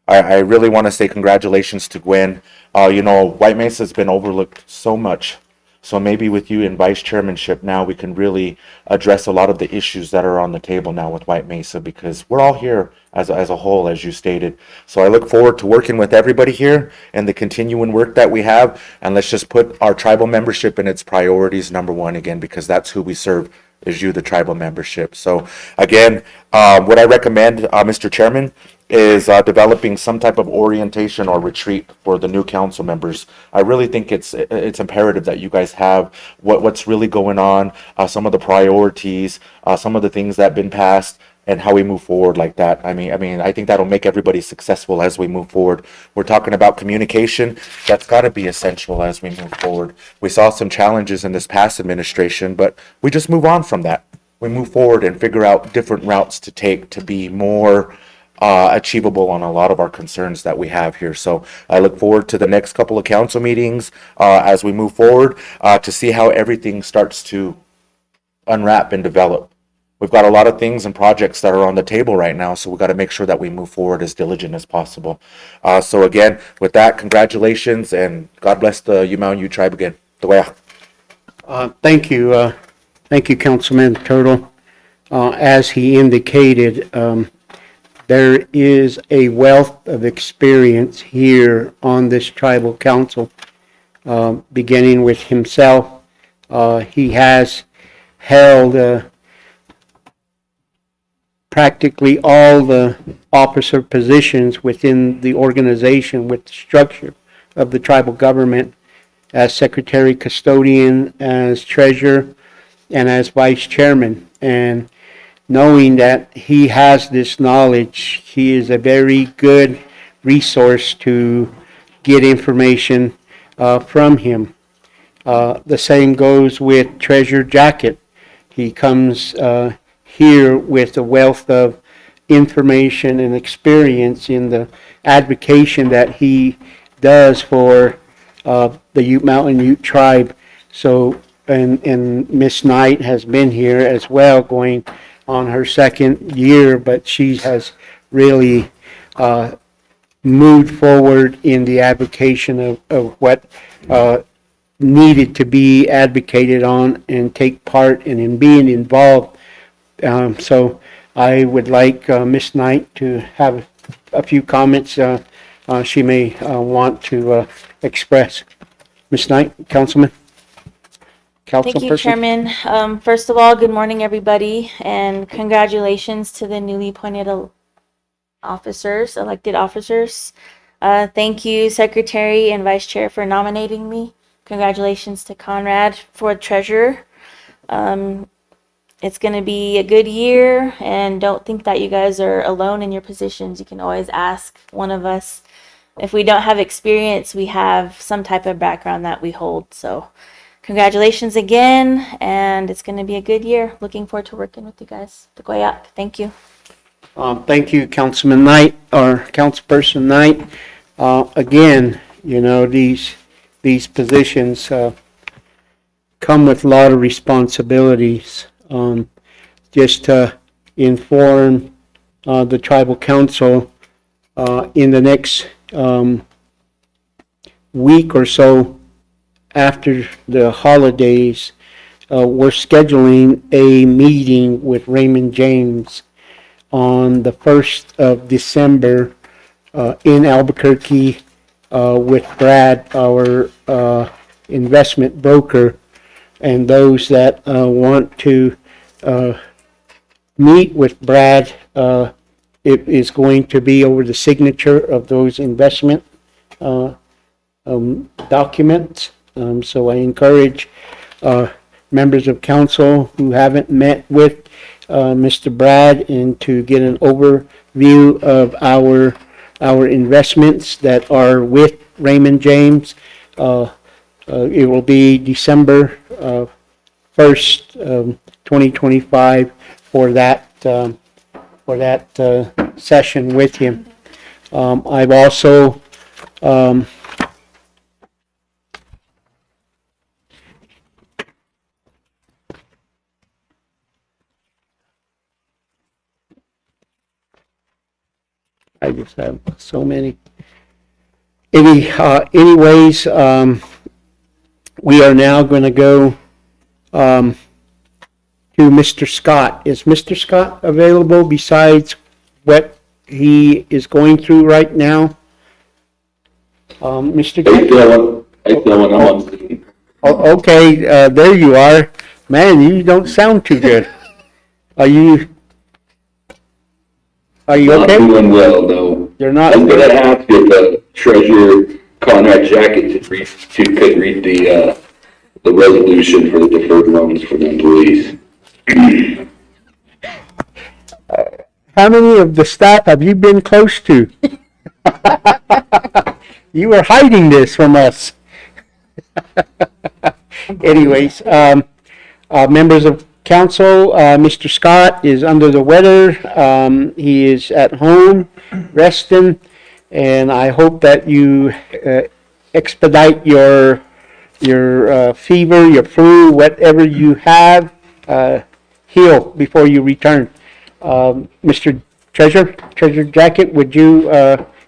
I really want to say congratulations to Gwen. White Mesa has been overlooked so much. So maybe with you in vice chairmanship now, we can really address a lot of the issues that are on the table now with White Mesa, because we're all here as a whole, as you stated. So I look forward to working with everybody here and the continuing work that we have. And let's just put our tribal membership in its priorities number one again, because that's who we serve, is you, the tribal membership. So again, what I recommend, Mr. Chairman, is developing some type of orientation or retreat for the new council members. I really think it's imperative that you guys have what's really going on, some of the priorities, some of the things that have been passed, and how we move forward like that. I mean, I think that'll make everybody successful as we move forward. We're talking about communication. That's got to be essential as we move forward. We saw some challenges in this past administration, but we just move on from that. We move forward and figure out different routes to take to be more achievable on a lot of our concerns that we have here. So I look forward to the next couple of council meetings as we move forward to see how everything starts to unwrap and develop. We've got a lot of things and projects that are on the table right now, so we've got to make sure that we move forward as diligent as possible. So again, with that, congratulations, and God bless the Mountain Ute tribe again. Thank you. Thank you, Councilman Turtle. As he indicated, there is a wealth of experience here on this tribal council, beginning with himself. He has held practically all the officer positions within the organization with the structure of the tribal government, as secretary custodian, as treasurer, and as vice chairman. And knowing that he has this knowledge, he is a very good resource to get information from him. The same goes with Treasurer Jacket. He comes here with a wealth of information and experience in the advocation that he does for the Mountain Ute tribe. So, and Miss Knight has been here as well, going on her 2nd year, but she has really moved forward in the advocation of what needed to be advocated on and take part in being involved. So I would like Miss Knight to have a few comments she may want to express. Ms. Knight, Councilman? Thank you, Chairman. First of all, good morning, everybody, and congratulations to the newly appointed elected officers. Thank you, Secretary and Vice Chair, for nominating me. Congratulations to Conrad for treasurer. It's going to be a good year, and don't think that you guys are alone in your positions. You can always ask one of us. If we don't have experience, we have some type of background that we hold. So congratulations again, and it's going to be a good year. Looking forward to working with you guys. Thank you. Thank you, Councilman Knight, or Councilperson Knight. Again, these positions come with a lot of responsibilities. Just to inform the tribal council, in the next week or so after the holidays, we're scheduling a meeting with Raymond James on the 1st of December in Albuquerque with Brad, our investment broker, and those that want to meet with Brad. It is going to be over the signature of those investment documents. So I encourage members of council who haven't met with Mr. Brad and to get an overview of our investments that are with Raymond James. It will be December 1st, 2025 for that session with him. I've also I just have so many. Anyways, we are now going to go to Mr. Scott. Is Mr. Scott available besides what he is going through right now? Mr. Oh, okay, there you are. Man, you don't sound too good. Are you okay? Not doing well, though. You're not. I'm gonna have to the treasurer Conrad Jacket to read the resolution for the deferred loans for the employees. How many of the staff have you been close to? You were hiding this from us. Anyways, members of council, Mr. Scott is under the weather. He is at home resting, and I hope that you expedite your fever, your flu, whatever you have, heal before you return. Mr. Treasurer Jacket, would you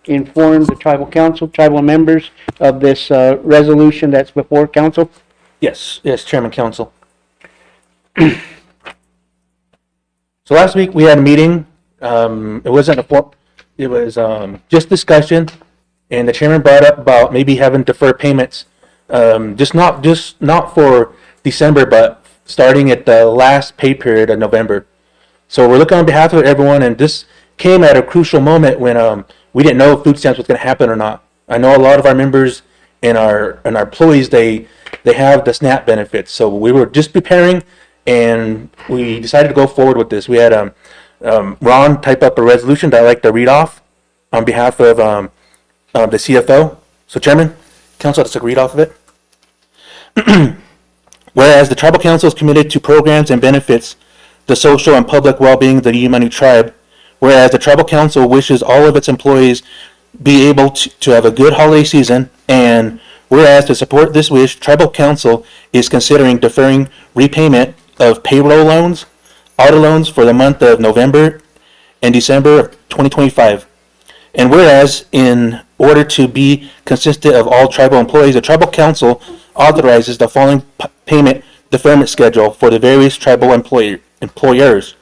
inform the tribal council, tribal members of this resolution that's before council? Yes, Chairman Council. So last week we had a meeting. It wasn't it was just discussion, and the chairman brought up about maybe having deferred payments, just not for December, but starting at the last pay period of November. So we're looking on behalf of everyone, and this came at a crucial moment when we didn't know if food stamps was going to happen or not. I know a lot of our members and our employees, they have the SNAP benefits, so we were just preparing, and we decided to go forward with this. We had Ron type up a resolution that I'd like to read off on behalf of the CFO. So, Chairman, Council, just to read off of it. Whereas the Tribal Council is committed to programs and benefits the social and public well-being of the Yimanu tribe, whereas the Tribal Council wishes all of its employees be able to have a good holiday season, and whereas to support this wish, Tribal Council is considering deferring repayment of payroll loans, auto loans for the month of November and December of 2025. And whereas in order to be consistent of all tribal employees, the Tribal Council authorizes the following payment deferment schedule for the various tribal employers.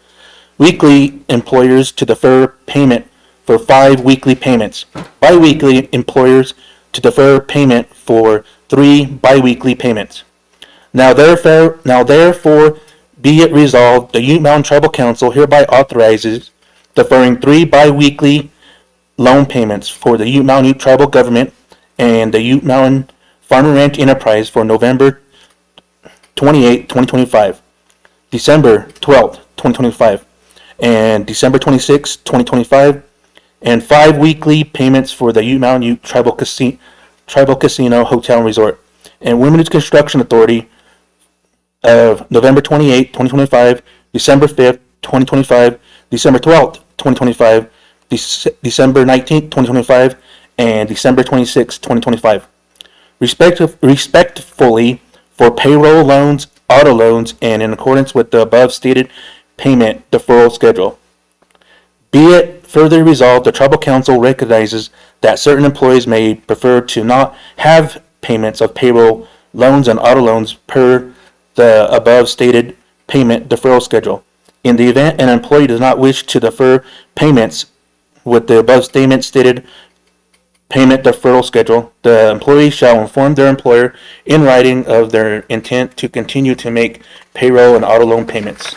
Weekly employers to defer payment for 5 weekly payments. Bi-weekly employers to defer payment for 3 bi-weekly payments. Now therefore be it resolved, the Ute Mountain Tribal Council hereby authorizes deferring 3 bi-weekly loan payments for the Ute Mountain Ute Tribal Government and the Ute Mountain Farm and Ranch Enterprise for November 28, 2025, December 12, 2025, and December 26, 2025, and 5 weekly payments for the Ute Mountain Ute Tribal Casino Hotel and Resort and Women's Construction Authority of November 28, 2025, December 5th, 2025, December 12th, 2025, December 19th, 2025, and December 26th, 2025. Respectfully for payroll loans, auto loans, and in accordance with the above stated payment deferral schedule. Be it further resolved, the Tribal Council recognizes that certain employees may prefer to not have payments of payroll loans and auto loans per the above stated payment deferral schedule. In the event an employee does not wish to defer payments with the above stated payment deferral schedule, the employee shall inform their employer in writing of their intent to continue to make payroll and auto loan payments.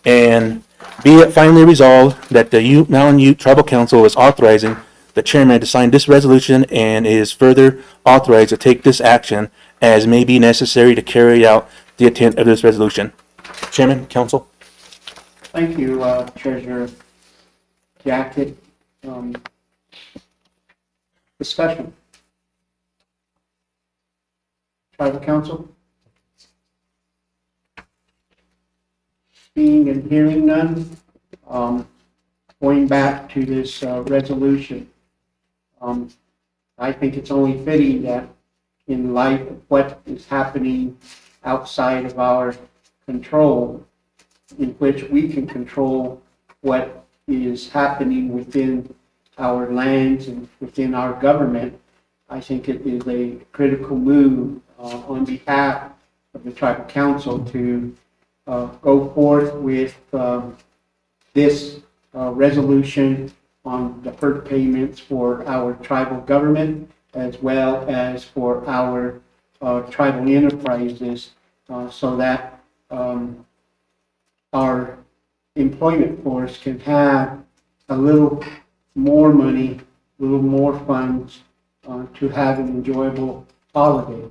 And be it finally resolved that the Ute Mountain Ute Tribal Council is authorizing the chairman to sign this resolution and is further authorized to take this action as may be necessary to carry out the intent of this resolution. Chairman, council. Thank you, Treasurer Jacket. Discussion. Tribal Council? Seeing and hearing none, going back to this resolution, I think it's only fitting that in light of what is happening outside of our control, in which we can control what is happening within our lands and within our government, I think it is a critical move on behalf of the Tribal Council to go forth with this resolution on deferred payments for our tribal government as well as for our tribal enterprises so that our employment force can have a little more money, a little more funds to have an enjoyable holiday.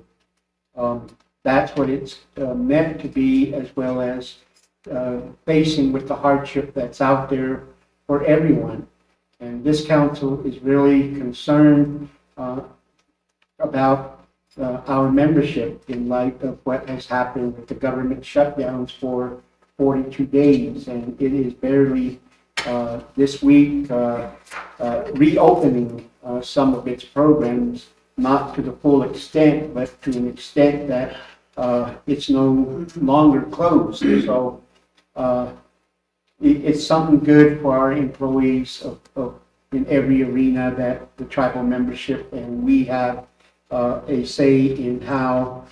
That's what it's meant to be, as well as facing with the hardship that's out there for everyone. And this council is really concerned about our membership in light of what has happened with the government shutdowns for 42 days. And it is barely this week reopening some of its programs, not to the full extent, but to an extent that it's no longer closed. So it's something good for our employees in every arena that the tribal membership and we have a say in how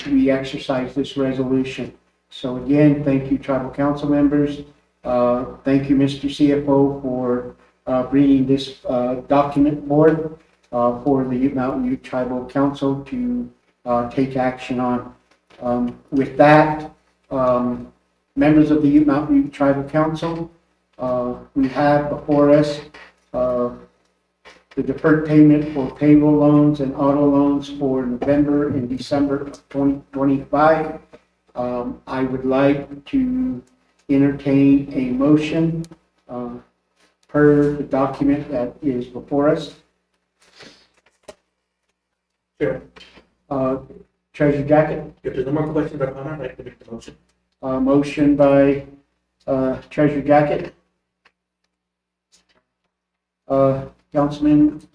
we exercise this resolution. So again, thank you, tribal council members. Thank you, Mr. CFO, for bringing this document forward for the Ute Mountain Ute Tribal Council to take action on. With that, members of the Ute Mountain Ute Tribal Council, we have before us the deferred payment for payroll loans and auto loans for November and December of 2025. I would like to entertain a motion per the document that is before us. Sure. Treasurer Jacket, If there's no more questions or comments, I'd like to make the motion. motion by Treasurer Jacket. Councilman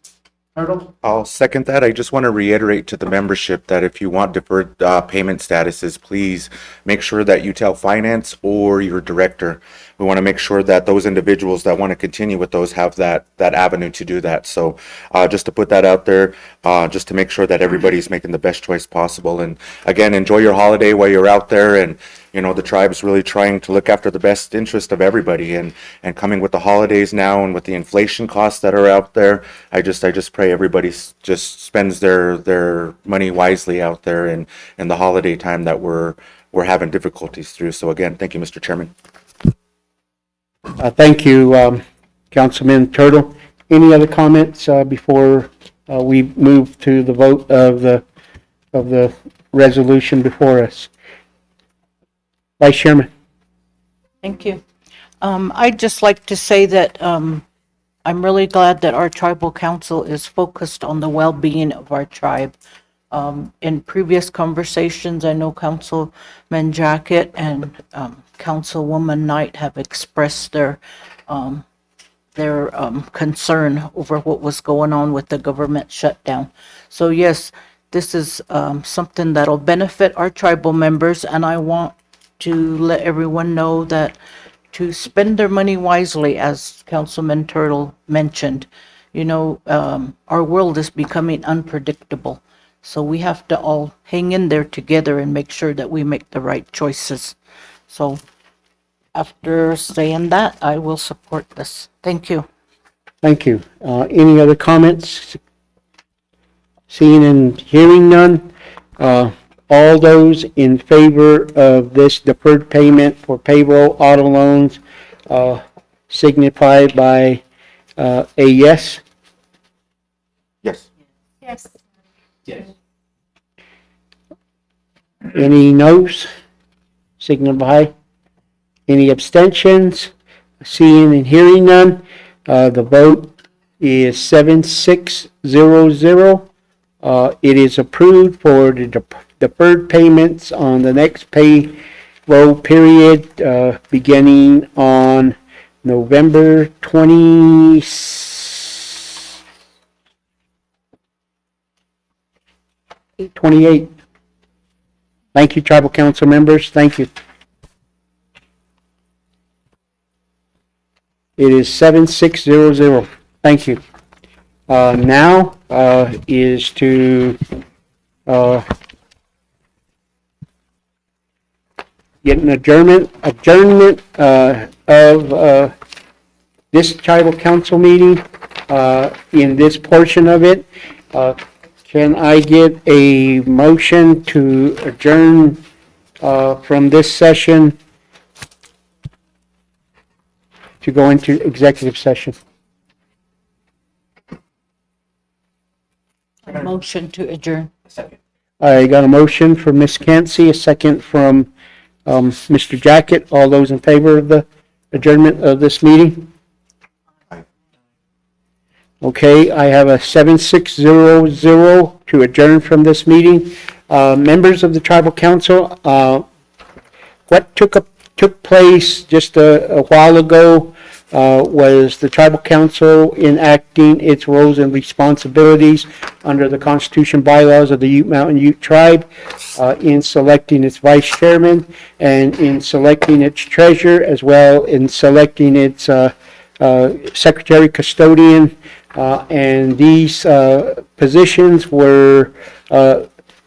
Turtle? I'll second that. I just want to reiterate to the membership that if you want deferred payment statuses, please make sure that you tell finance or your director. We want to make sure that those individuals that want to continue with those have that avenue to do that. So just to put that out there, just to make sure that everybody's making the best choice possible. And again, enjoy your holiday while you're out there. And you know, the tribe's really trying to look after the best interest of everybody, and coming with the holidays now and with the inflation costs that are out there, I just pray everybody just spends their money wisely out there in the holiday time that we're having difficulties through. So again, thank you, Mr. Chairman. Thank you, Councilman Turtle. Any other comments before we move to the vote of the resolution before us? Vice Chairman. Thank you. I'd just like to say that I'm really glad that our tribal council is focused on the well-being of our tribe. In previous conversations, I know Councilman Jacket and Councilwoman Knight have expressed their concern over what was going on with the government shutdown. So yes, this is something that'll benefit our tribal members, and I want to let everyone know that to spend their money wisely, as Councilman Turtle mentioned. You know, our world is becoming unpredictable. So we have to all hang in there together and make sure that we make the right choices. So after saying that, I will support this. Thank you. Thank you. Any other comments? Seeing and hearing none. All those in favor of this deferred payment for payroll auto loans signify by a yes. Yes. Yes. Yes. Any noes? Signify. Any abstentions? Seeing and hearing none, the vote is 7-6-0-0. It is approved for the deferred payments on the next payroll period, beginning on November 28th. Thank you, Tribal Council members. Thank you. It is 7-6-0-0. Thank you. Now is to get an adjournment of this tribal council meeting in this portion of it. Can I get a motion to adjourn from this session to go into executive session? Motion to adjourn. I got a motion from Ms. Cansey, a second from Mr. Jacket. All those in favor of the adjournment of this meeting? Okay, I have a 7-6-0-0 to adjourn from this meeting. Members of the tribal council, what took place just a while ago was the tribal council enacting its roles and responsibilities under the Constitution bylaws of the Ute Mountain Ute Tribe, in selecting its vice chairman and in selecting its treasurer, as well in selecting its secretary custodian, and these positions were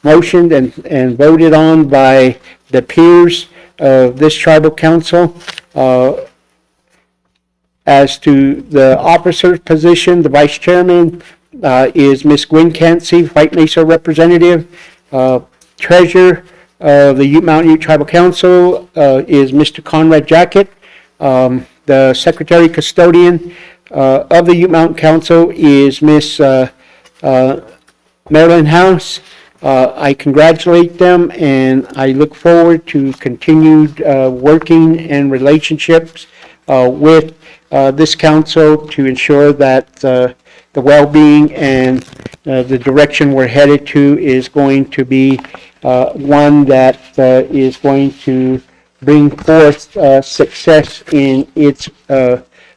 motioned and voted on by the peers of this tribal council. As to the officer position, the vice chairman is Ms. Gwen Cansey, White Mesa representative. Treasurer of the Ute Mountain Ute Tribal Council is Mr. Conrad Jacket. The secretary custodian of the Ute Mountain Council is Miss Marilyn House. I congratulate them, and I look forward to continued working and relationships with this council to ensure that the well-being and the direction we're headed to is going to be one that is going to bring forth success in its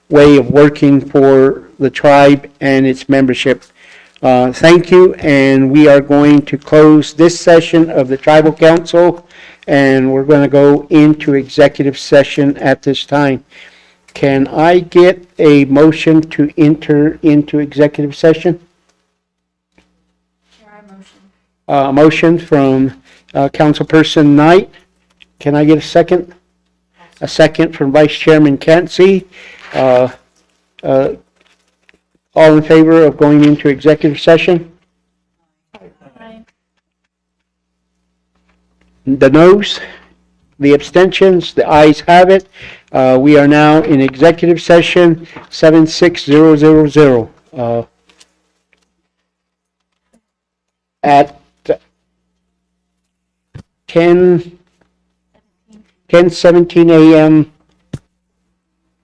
way of working for the tribe and its membership. Thank you, and we are going to close this session of the Tribal Council, and we're going to go into executive session at this time. Can I get a motion to enter into executive session? A motion from Councilperson Knight. Can I get a second? A second from Vice Chairman Cansey. All in favor of going into executive session? The noes? The abstentions? The ayes have it. We are now in executive session 7-6-0-0-0. At 10:17 a.m.,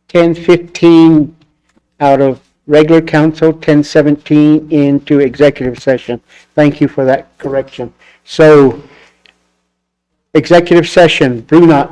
10:15 out of regular council, 10:17 into executive session. Thank you for that correction. So, executive session, Brunot,